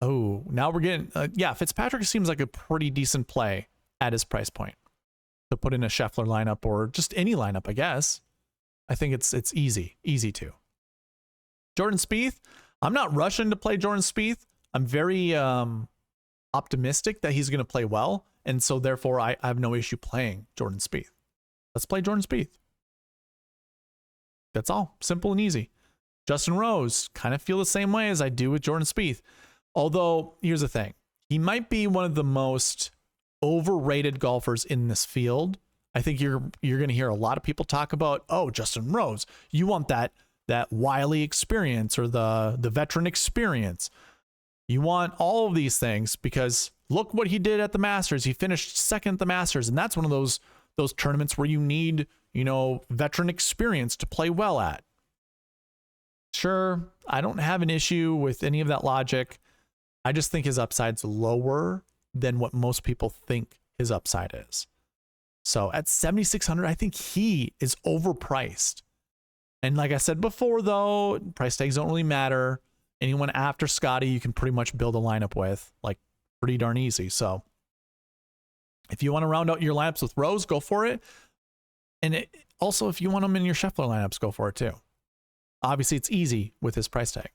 oh, now we're getting, Fitzpatrick seems like a pretty decent play at his price point to put in a Scheffler lineup or just any lineup, I guess. I think it's easy to. Jordan Spieth. I'm not rushing to play Jordan Spieth. I'm very optimistic that he's going to play well. And so therefore I have no issue playing Jordan Spieth. Let's play Jordan Spieth. That's all. Simple and easy. Justin Rose, kind of feel the same way as I do with Jordan Spieth. Although, here's the thing. He might be one of the most overrated golfers in this field. I think you're going to hear a lot of people talk about, oh, Justin Rose, you want that wily experience or the veteran experience. You want all of these things because look what he did at the Masters. He finished second at the Masters, and that's one of those tournaments where you need, veteran experience to play well at. Sure, I don't have an issue with any of that logic. I just think his upside's lower than what most people think his upside is. So at $7,600, I think he is overpriced. And like I said before, though, price tags don't really matter. Anyone after Scottie, you can pretty much build a lineup with, like, pretty darn easy. So if you want to round out your lineups with Rose, go for it. And also, if you want them in your Scheffler lineups, go for it too. Obviously, it's easy with his price tag.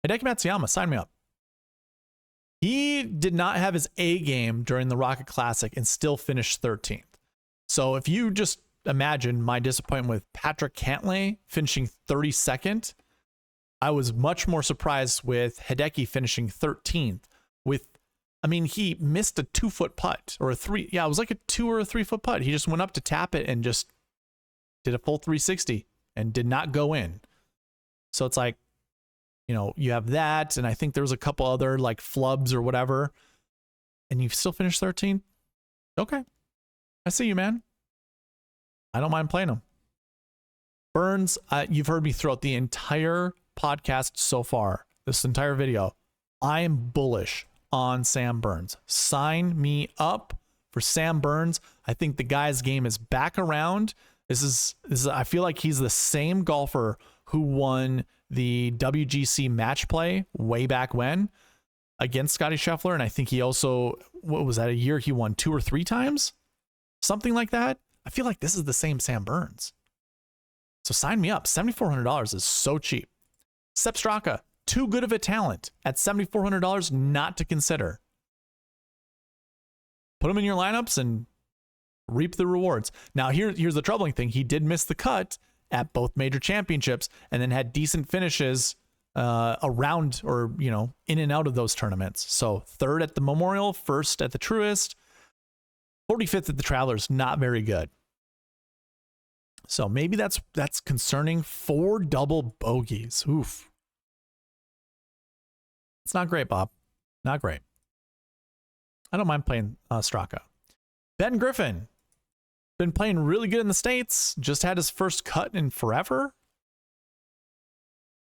Hideki Matsuyama, sign me up. He did not have his A game during the Rocket Classic and still finished 13th. So if you just imagine my disappointment with Patrick Cantlay finishing 32nd, I was much more surprised with Hideki finishing 13th he missed a 2-foot putt or a 3. Yeah, it was like a 2 or a 3-foot putt. He just went up to tap it and just did a full 360 and did not go in. So it's like, you have that. And I think there was a couple other like flubs or whatever. And you've still finished 13th. Okay. I see you, man. I don't mind playing him. Burns, you've heard me throughout the entire podcast so far, this entire video. I am bullish on Sam Burns. Sign me up for Sam Burns. I think the guy's game is back around. This is I feel like he's the same golfer who won the WGC match play way back when against Scottie Scheffler. And I think he also, what was that, a year he won 2 or 3 times? Something like that. I feel like this is the same Sam Burns. So sign me up. $7,400 is so cheap. Sepp Straka, too good of a talent at $7,400 not to consider. Put him in your lineups and reap the rewards. Now, here's the troubling thing. He did miss the cut at both major championships and then had decent finishes around or, in and out of those tournaments. So 3rd at the Memorial, 1st at the Truist, 45th at the Travelers, not very good. So maybe that's concerning. 4 double bogeys. Oof. It's not great, Bob. Not great. I don't mind playing Straka. Ben Griffin. Been playing really good in the States. Just had his first cut in forever.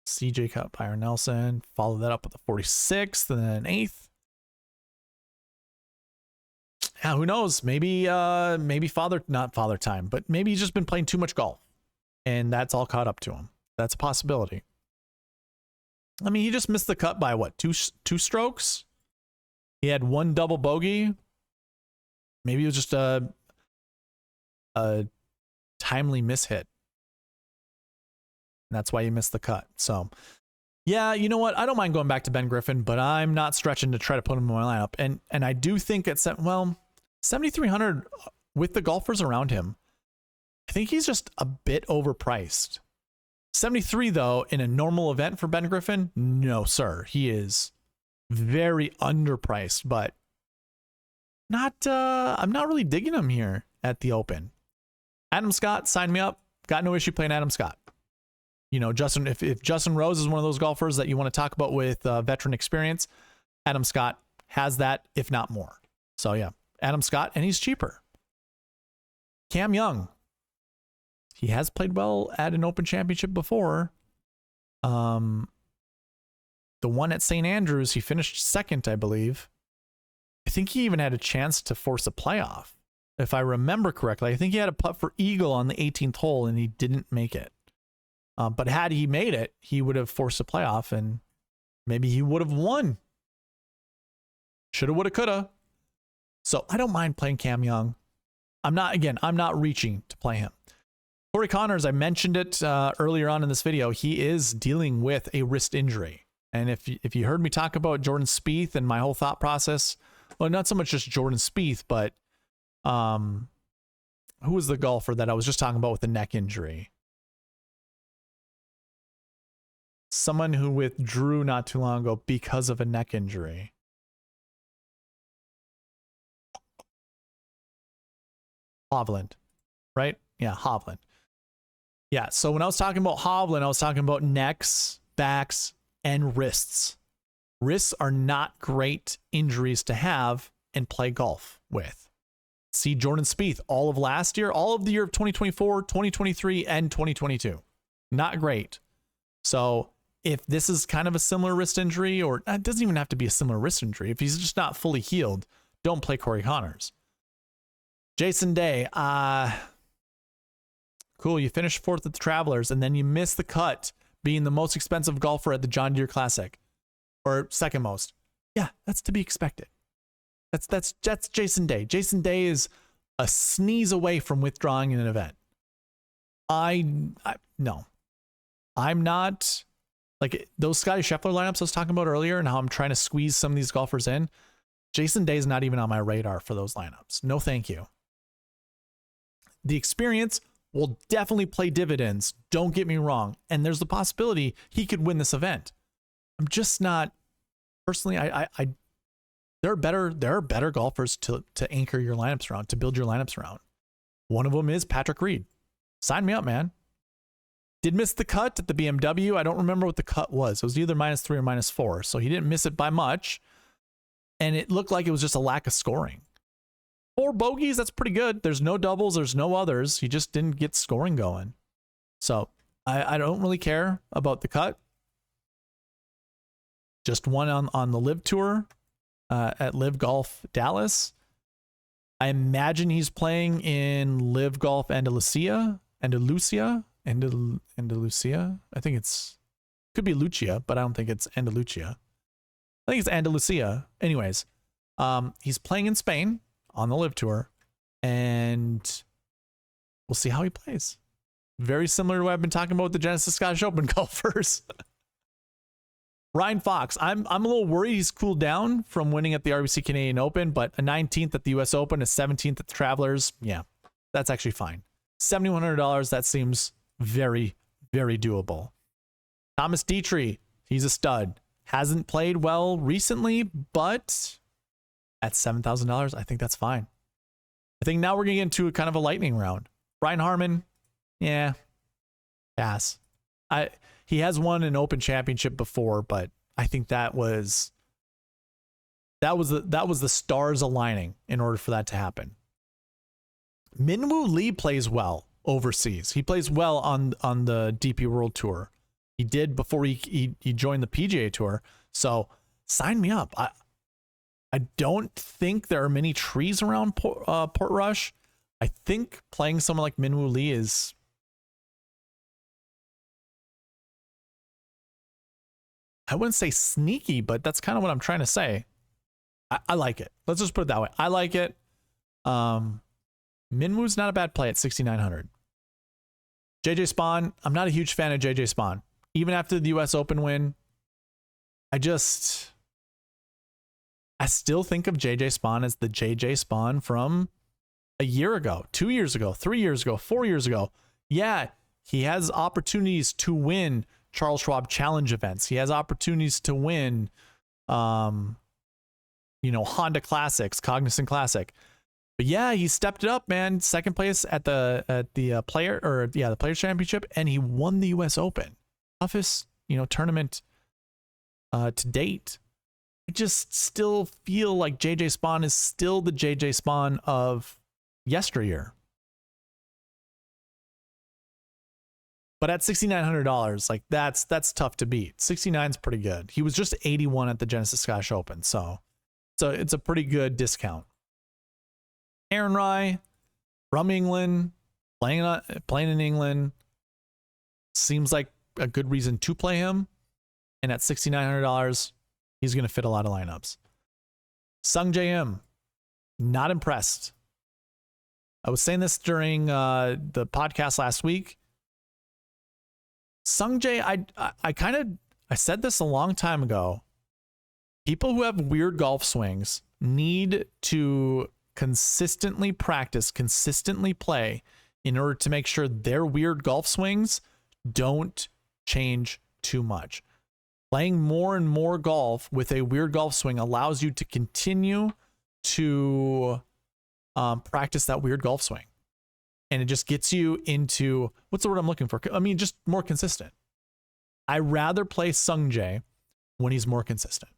CJ cut Byron Nelson. Followed that up with a 46th and then an 8th. Yeah, who knows? Maybe not father time, but maybe he's just been playing too much golf. And that's all caught up to him. That's a possibility. I mean, he just missed the cut by what? Two strokes? He had 1 double bogey. Maybe it was just a timely mishit. And that's why he missed the cut. So, yeah, you know what? I don't mind going back to Ben Griffin, but I'm not stretching to try to put him in my lineup. And I do think at 7,300 with the golfers around him, I think he's just a bit overpriced. 73 though, in a normal event for Ben Griffin, no sir, he is very underpriced. But I'm not really digging him here at the Open. Adam Scott, sign me up. Got no issue playing Adam Scott. Justin, if Justin Rose is one of those golfers that you want to talk about with veteran experience, Adam Scott has that, if not more. So yeah, Adam Scott, and he's cheaper. Cam Young. He has played well at an Open Championship before. The one at St. Andrews, he finished 2nd, I believe. I think he even had a chance to force a playoff. If I remember correctly, I think he had a putt for eagle on the 18th hole and he didn't make it. But had he made it, he would have forced a playoff and maybe he would have won. Shoulda, woulda, coulda. So I don't mind playing Cam Young. I'm not reaching to play him. Corey Connors, I mentioned it earlier on in this video. He is dealing with a wrist injury. And if you heard me talk about Jordan Spieth and my whole thought process, well, not so much just Jordan Spieth, but who was the golfer that I was just talking about with the neck injury? Someone who withdrew not too long ago because of a neck injury. Hovland, right? Yeah, Hovland. Yeah, so when I was talking about Hovland, I was talking about necks, backs, and wrists. Wrists are not great injuries to have and play golf with. See Jordan Spieth all of last year, all of the year of 2024, 2023, and 2022. Not great. So if this is kind of a similar wrist injury, or it doesn't even have to be a similar wrist injury, if he's just not fully healed, don't play Corey Connors. Jason Day, cool, you finished 4th at the Travelers, and then you missed the cut being the most expensive golfer at the John Deere Classic. Or 2nd most. Yeah, that's to be expected. That's Jason Day. Jason Day is a sneeze away from withdrawing in an event. No. I'm not Like those Scottie Scheffler lineups I was talking about earlier and how I'm trying to squeeze some of these golfers in. Jason Day's not even on my radar for those lineups. No, thank you. The experience will definitely play dividends. Don't get me wrong. And there's the possibility he could win this event. I'm just not personally. There are better golfers to anchor your lineups around, to build your lineups around. One of them is Patrick Reed. Sign me up, man. Did miss the cut at the BMW. I don't remember what the cut was. It was either -3 or -4. So he didn't miss it by much. And it looked like it was just a lack of scoring. 4 bogeys, that's pretty good. There's no doubles, there's no others. He just didn't get scoring going. So I don't really care about the cut. Just one on the Live Tour at Live Golf Dallas. I imagine he's playing in Live Golf Andalusia. I think could be Lucia, but I don't think it's Andalusia. I think it's Andalusia. Anyways, he's playing in Spain on the Live Tour, and we'll see how he plays. Very similar to what I've been talking about with the Genesis Scottish Open golfers. Ryan Fox, I'm a little worried he's cooled down from winning at the RBC Canadian Open, but a 19th at the US Open, a 17th at the Travelers, yeah, that's actually fine. $7,100, that seems very, very doable. Thomas Detry, he's a stud. Hasn't played well recently, but at $7,000, I think that's fine. I think now we're going to get into kind of a lightning round. Brian Harman, yeah, pass. He has won an Open Championship before, but I think that was the stars aligning in order for that to happen. Minwoo Lee plays well overseas. He plays well on the DP World Tour. He did before he joined the PGA Tour. So sign me up. I don't think there are many trees around Portrush. I think playing someone like Minwoo Lee is, I wouldn't say sneaky, but that's kind of what I'm trying to say. I like it. Let's just put it that way. I like it. Minwoo's not a bad play at 6,900. JJ Spaun, I'm not a huge fan of JJ Spaun. Even after the US Open win, I still think of JJ Spaun as the JJ Spaun from a year ago, 2 years ago, 3 years ago, 4 years ago. Yeah, he has opportunities to win Charles Schwab Challenge events. He has opportunities to win, Honda Classics, Cognizant Classic. But yeah, he stepped it up, man. Second place at the Players Championship, and he won the US Open. Toughest, tournament to date. I just still feel like JJ Spaun is still the JJ Spaun of yesteryear. But at $6,900, like that's tough to beat. 69 is pretty good. He was just 81 at the Genesis Scottish Open, so it's a pretty good discount. Aaron Rai from England, playing in England, seems like a good reason to play him. And at $6,900, he's going to fit a lot of lineups. Sungjae Im, not impressed. I was saying this during the podcast last week. Sungjae, I said this a long time ago. People who have weird golf swings need to consistently practice, consistently play in order to make sure their weird golf swings don't change too much. Playing more and more golf with a weird golf swing allows you to continue to practice that weird golf swing. And it just gets you into, what's the word I'm looking for? I mean, just more consistent. I rather play Sungjae when he's more consistent.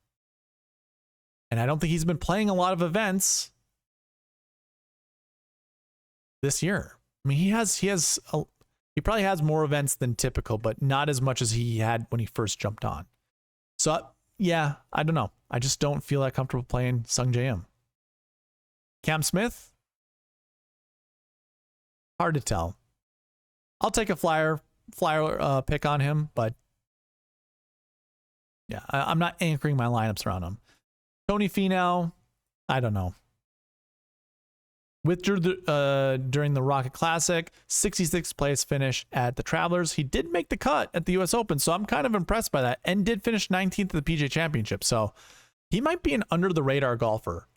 And I don't think he's been playing a lot of events this year. I mean, he probably has more events than typical, but not as much as he had when he first jumped on. So yeah, I don't know. I just don't feel that comfortable playing Sungjae Im. Cam Smith, hard to tell. I'll take a flyer pick on him, but yeah, I'm not anchoring my lineups around him. Tony Finau, I don't know. Withdrew during the Rocket Classic, 66th place finish at the Travelers. He did make the cut at the US Open, so I'm kind of impressed by that, and did finish 19th at the PGA Championship. So he might be an under the radar golfer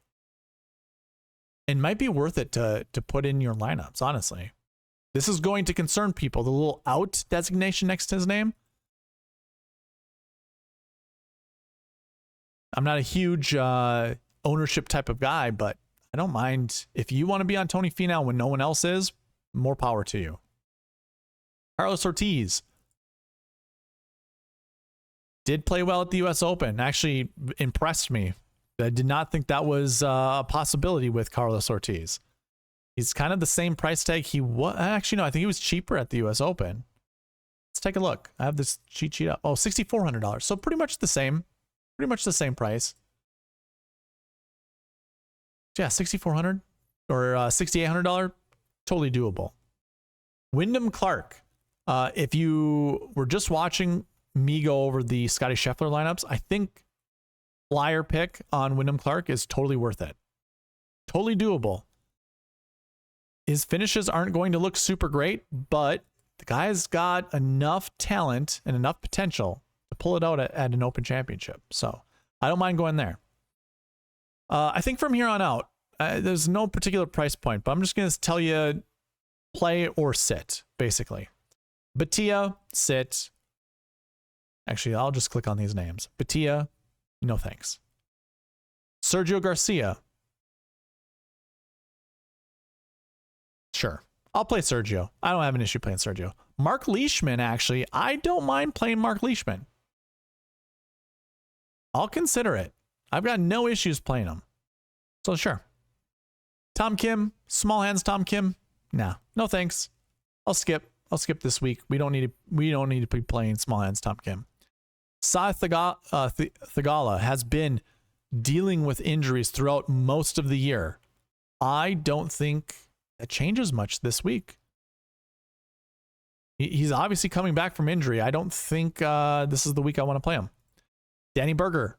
and might be worth it to put in your lineups, honestly. This is going to concern people. The little out designation next to his name. I'm not a huge ownership type of guy, but I don't mind. If you want to be on Tony Finau when no one else is, more power to you. Carlos Ortiz did play well at the US Open. Actually impressed me. I did not think that was a possibility with Carlos Ortiz. He's kind of the same price tag he was. Actually, no, I think he was cheaper at the US Open. Let's take a look. I have this cheat sheet up. Oh, $6,400. So pretty much the same. Pretty much the same price. Yeah, $6,400 or $6,800, totally doable. Wyndham Clark. If you were just watching me go over the Scottie Scheffler lineups, I think flyer pick on Wyndham Clark is totally worth it. Totally doable. His finishes aren't going to look super great, but the guy's got enough talent and enough potential to pull it out at an Open Championship. So I don't mind going there. I think from here on out, there's no particular price point, but I'm just going to tell you play or sit, basically. Bhatia, sit. Actually, I'll just click on these names. Bhatia, no thanks. Sergio Garcia. Sure. I'll play Sergio. I don't have an issue playing Sergio. Marc Leishman, actually, I don't mind playing Marc Leishman. I'll consider it. I've got no issues playing him. So sure. Tom Kim, small hands Tom Kim. Nah, no thanks. I'll skip this week. We don't need to be playing small hands Tom Kim. Sai Thagala has been dealing with injuries throughout most of the year. I don't think that changes much this week. He's obviously coming back from injury. I don't think this is the week I want to play him. Danny Berger.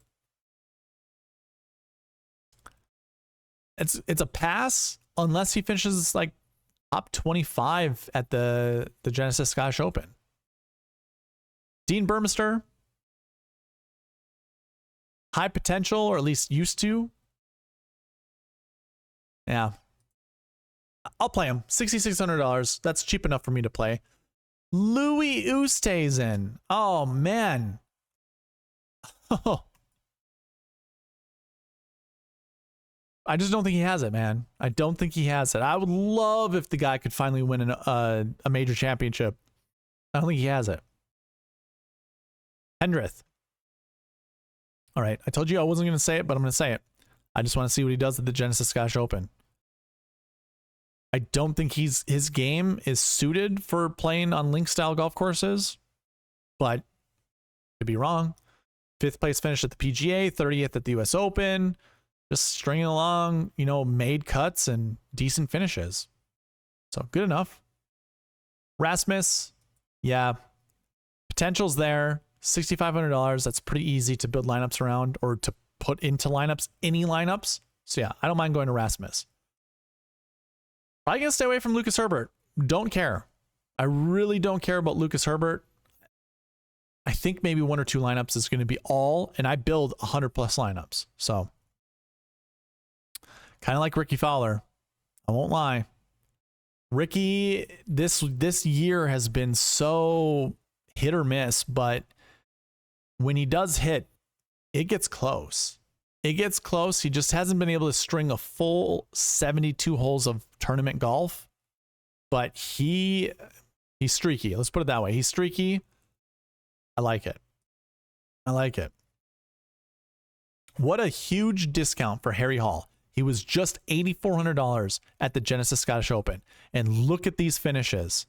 It's a pass unless he finishes like top 25 at the Genesis Scottish Open. Dean Burmester, high potential, or at least used to. Yeah, I'll play him. $6,600. That's cheap enough for me to play. Louis Oosthuizen. Oh man. I just don't think he has it, man. I don't think he has it. I would love if the guy could finally win a major championship. I don't think he has it. Hendrith. All right. I told you I wasn't going to say it, but I'm going to say it. I just want to see what he does at the Genesis Scottish Open. I don't think his game is suited for playing on link-style golf courses, but could be wrong. 5th place finish at the PGA, 30th at the US Open. Just stringing along, you know, made cuts and decent finishes. So good enough. Rasmus, yeah, potential's there. $6,500. That's pretty easy to build lineups around or to put into lineups, any lineups. So yeah, I don't mind going to Rasmus. Probably gonna stay away from Lucas Herbert. Don't care. I really don't care about Lucas Herbert. I think maybe 1 or 2 lineups is going to be all, and I build 100 plus lineups. So kind of like Ricky Fowler. I won't lie. Ricky, this year has been so hit or miss, but when he does hit, it gets close. It gets close. He just hasn't been able to string a full 72 holes of tournament golf, but he's streaky. Let's put it that way. He's streaky. I like it. I like it. What a huge discount for Harry Hall. He was just $8,400 at the Genesis Scottish Open. And look at these finishes.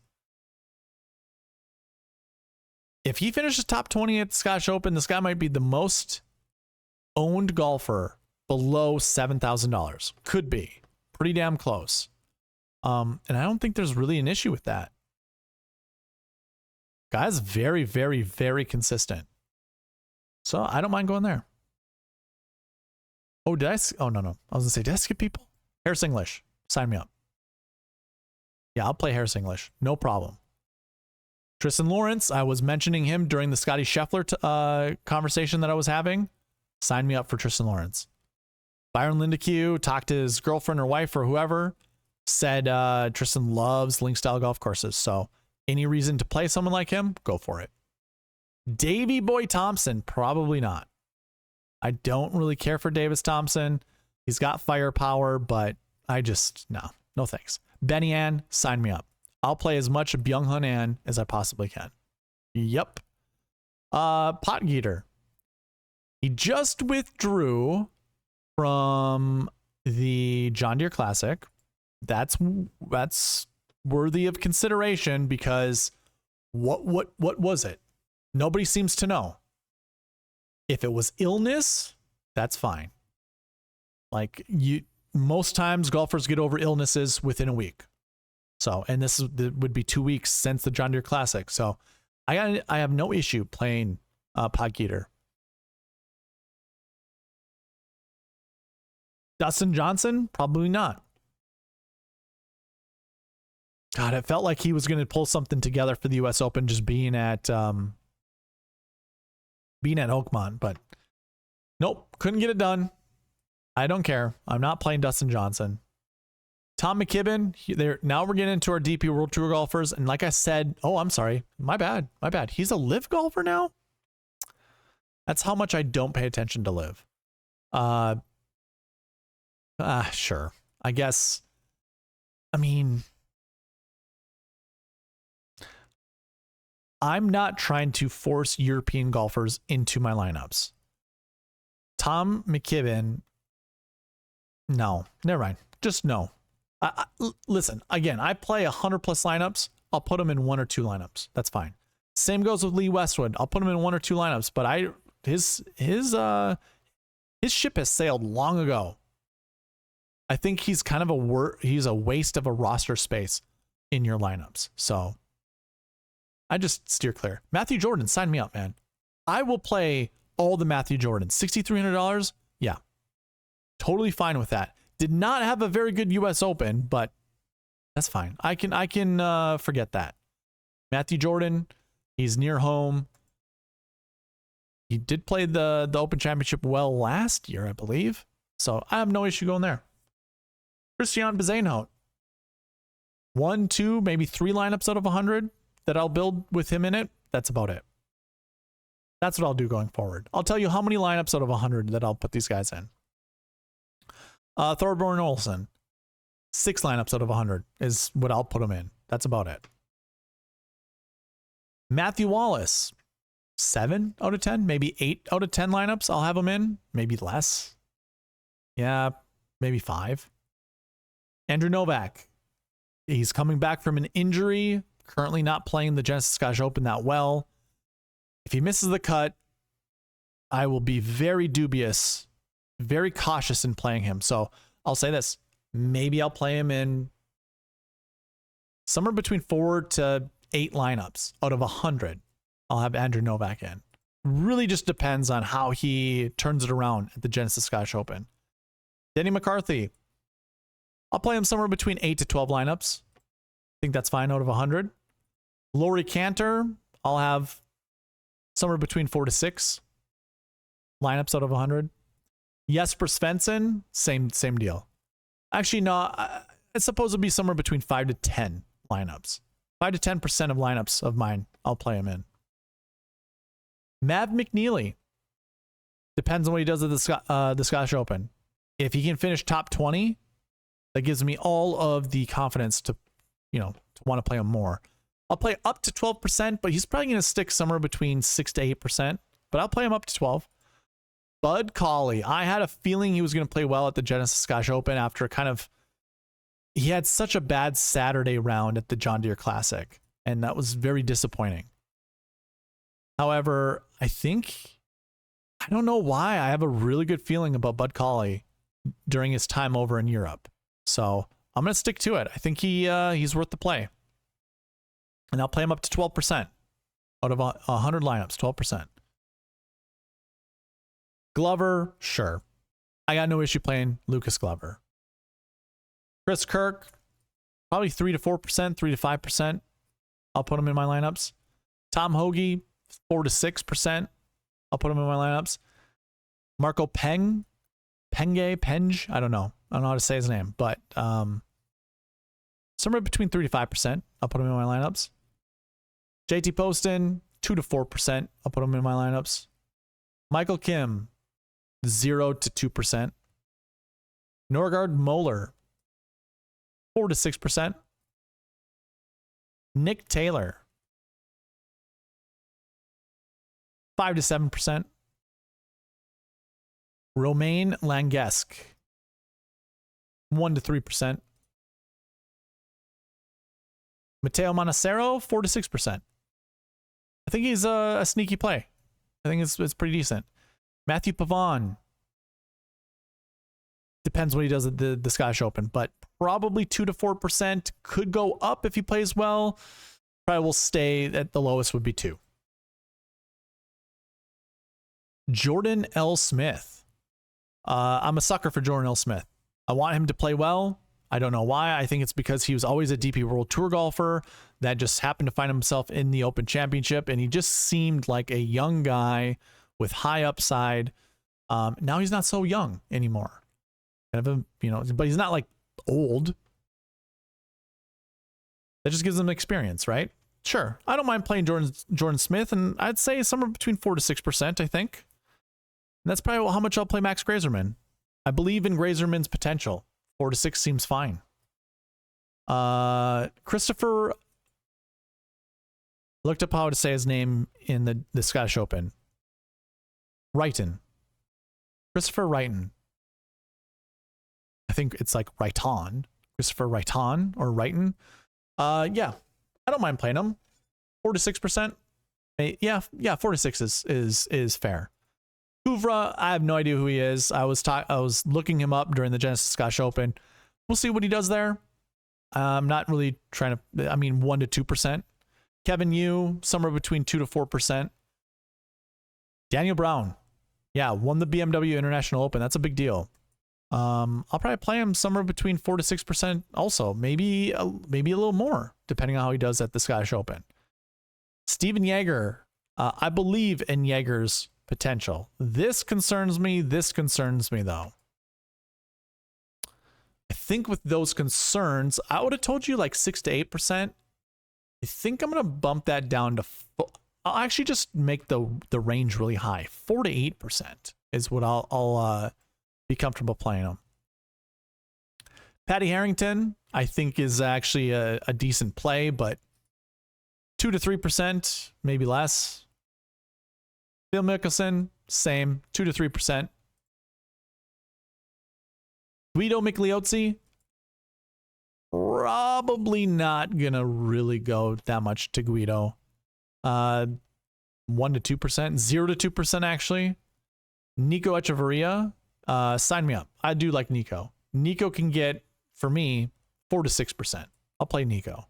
If he finishes top 20 at the Scottish Open, this guy might be the most owned golfer below $7,000. Could be. Pretty damn close. And I don't think there's really an issue with that. Guy's very, very, very consistent. So I don't mind going there. Oh, did I? Oh, no. I was going to say, did I skip people? Harris English. Sign me up. Yeah, I'll play Harris English. No problem. Tristan Lawrence, I was mentioning him during the Scottie Scheffler conversation that I was having. Sign me up for Tristan Lawrence. Byron Lindeque talked to his girlfriend or wife or whoever, said Tristan loves link style golf courses. So any reason to play someone like him, go for it. Davey Boy Thompson, probably not. I don't really care for Davis Thompson. He's got firepower, but I just, no thanks. Benny Ann, sign me up. I'll play as much Byung-Hun An as I possibly can. Yep. Potgieter. He just withdrew from the John Deere Classic. That's worthy of consideration because what was it? Nobody seems to know. If it was illness, that's fine. Like most times golfers get over illnesses within a week. So, and this would be 2 weeks since the John Deere Classic. So I have no issue playing Potgieter. Dustin Johnson, probably not. God, it felt like he was going to pull something together for the U.S. Open just being at Oakmont, but nope, couldn't get it done. I don't care. I'm not playing Dustin Johnson. Tom McKibben, now we're getting into our DP World Tour golfers, and like I said, I'm sorry, my bad. He's a live golfer now. That's how much I don't pay attention to live. Sure. I guess. I mean, I'm not trying to force European golfers into my lineups. Tom McKibben, no, never mind. Just no. Listen, again, I play 100 plus lineups. I'll put him in 1 or 2 lineups. That's fine. Same goes with Lee Westwood. I'll put him in 1 or 2 lineups, but his ship has sailed long ago. I think he's kind of he's a waste of a roster space in your lineups. So I just steer clear. Matthew Jordan, sign me up, man. I will play all the Matthew Jordan. $6,300? Yeah. Totally fine with that. Did not have a very good US Open, but that's fine. I can forget that. Matthew Jordan, he's near home. He did play the Open Championship well last year, I believe. So I have no issue going there. Christian Bezuidenhout. 1, 2, maybe 3 lineups out of 100 that I'll build with him in it. That's about it. That's what I'll do going forward. I'll tell you how many lineups out of 100 that I'll put these guys in. Thorbjorn Olsen. 6 lineups out of 100 is what I'll put him in. That's about it. Matthew Wallace. 7 out of 10, maybe 8 out of 10 lineups I'll have him in. Maybe less. Yeah, maybe 5. Andrew Novak. He's coming back from an injury. Currently not playing the Genesis Scottish Open that well. If he misses the cut, I will be very dubious, very cautious in playing him. So I'll say this. Maybe I'll play him in somewhere between 4 to 8 lineups out of 100. I'll have Andrew Novak in. Really just depends on how he turns it around at the Genesis Scottish Open. Denny McCarthy. I'll play him somewhere between 8 to 12 lineups. I think that's fine out of 100. Lowry Cantor, I'll have somewhere between 4 to 6 lineups out of 100. Jesper Svensson, same deal. Actually, no, it's supposed to be somewhere between 5 to 10 lineups. 5 to 10% of lineups of mine, I'll play him in. Mav McNeely. Depends on what he does at the Scottish Open. If he can finish top 20, that gives me all of the confidence to want to play him more. I'll play up to 12%, but he's probably going to stick somewhere between 6 to 8%, but I'll play him up to 12. Bud Cauley. I had a feeling he was going to play well at the Genesis Scottish Open after he had such a bad Saturday round at the John Deere Classic, and that was very disappointing. However, I don't know why, I have a really good feeling about Bud Cauley during his time over in Europe. So I'm going to stick to it. I think he's worth the play. And I'll play him up to 12% out of 100 lineups, 12%. Glover, sure. I got no issue playing Lucas Glover. Chris Kirk, probably 3 to 4%, 3 to 5%. I'll put him in my lineups. Tom Hoagie, 4 to 6%. I'll put him in my lineups. Marco Penge, I don't know. I don't know how to say his name, but somewhere between 3 to 5%. I'll put him in my lineups. JT Poston, 2 to 4%. I'll put him in my lineups. Michael Kim, 0 to 2%. Norgard Moeller, 4 to 6%. Nick Taylor, 5 to 7%. Romain Langesque, 1 to 3%. Mateo Manacero, 4 to 6%. I think he's a sneaky play. I think it's pretty decent. Matthew Pavon, depends what he does at the Scottish Open, but probably 2 to 4%. Could go up if he plays well. Probably will stay at the lowest would be 2. Jordan L. Smith. I'm a sucker for Jordan L. Smith. I want him to play well. I don't know why. I think it's because he was always a DP World Tour golfer that just happened to find himself in the Open Championship, and he just seemed like a young guy with high upside. Now he's not so young anymore. Kind of but he's not like old. That just gives him experience, right? Sure. I don't mind playing Jordan Smith, and I'd say somewhere between 4 to 6%, I think. And that's probably how much I'll play Max Grazerman. I believe in Grazerman's potential. 4 to 6 seems fine. Christopher, looked up how to say his name in the Scottish Open. Wrighton. Christopher Wrighton. I think it's like Wrighton. Christopher Wrighton or Wrighton. Yeah, I don't mind playing him. 4 to 6%. Yeah, 4 to 6 is fair. Hoovra, I have no idea who he is. I was looking him up during the Genesis Scottish Open. We'll see what he does there. I'm not really trying to, 1 to 2%. Kevin Yu, somewhere between 2 to 4%. Daniel Brown. Yeah, won the BMW International Open. That's a big deal. I'll probably play him somewhere between 4 to 6% also. Maybe a little more, depending on how he does at the Scottish Open. Steven Jaeger. I believe in Jaeger's potential. This concerns me, though. I think with those concerns, I would have told you like 6 to 8%. I think I'm going to bump that down to... I'll actually just make the range really high. 4 to 8% is what I'll be comfortable playing them. Patty Harrington, I think, is actually a decent play, but 2 to 3%, maybe less. Phil Mickelson, same, 2 to 3%. Guido Migliozzi, probably not gonna really go that much to Guido. 1 to 2%, 0 to 2% actually. Nico Echeverria, sign me up. I do like Nico. Nico can get, for me, 4 to 6%. I'll play Nico.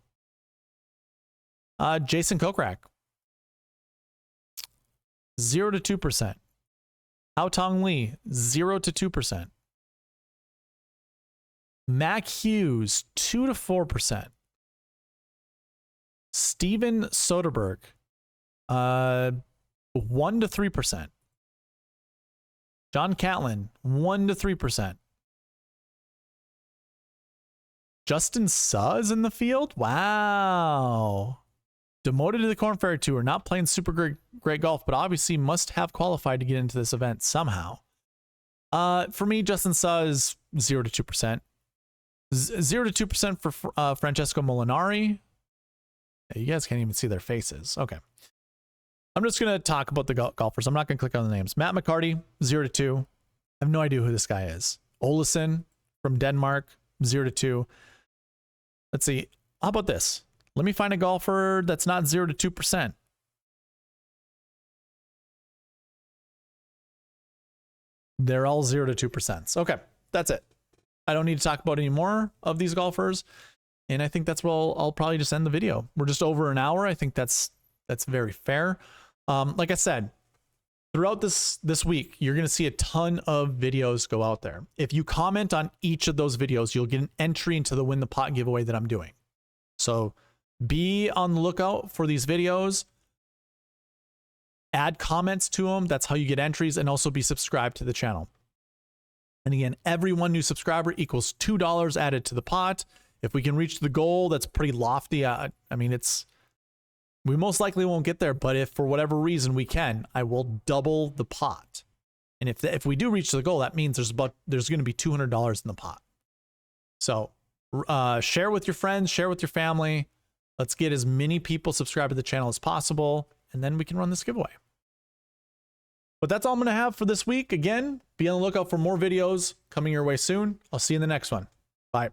Jason Kokrak, 0 to 2%. Hao Tong Lee, 0 to 2%. Mac Hughes, 2 to 4%. Steven Soderberg, 1 to 3%. John Catlin, 1 to 3%. Justin Suh is in the field? Wow. Demoted to the Korn Ferry Tour, not playing super great golf, but obviously must have qualified to get into this event somehow. For me, Justin Suh is 0 to 2%. 0 to 2% for Francesco Molinari. You guys can't even see their faces. Okay. I'm just going to talk about the golfers. I'm not going to click on the names. Matt McCarty, 0 to 2. I have no idea who this guy is. Olesen from Denmark, 0 to 2. Let's see. How about this? Let me find a golfer that's not 0 to 2%. They're all 0 to 2%. Okay, that's it. I don't need to talk about any more of these golfers. And I think that's where I'll probably just end the video. We're just over an hour. I think that's very fair. Like I said, throughout this week, you're going to see a ton of videos go out there. If you comment on each of those videos, you'll get an entry into the Win the Pot giveaway that I'm doing. So be on the lookout for these videos. Add comments to them. That's how you get entries, and also be subscribed to the channel. And again, every one new subscriber equals $2 added to the pot. If we can reach the goal, that's pretty lofty. I mean, we most likely won't get there, but if for whatever reason we can, I will double the pot. And if we do reach the goal, that means there's going to be $200 in the pot. So share with your friends, share with your family. Let's get as many people subscribed to the channel as possible, and then we can run this giveaway. But that's all I'm going to have for this week. Again, be on the lookout for more videos coming your way soon. I'll see you in the next one. Bye.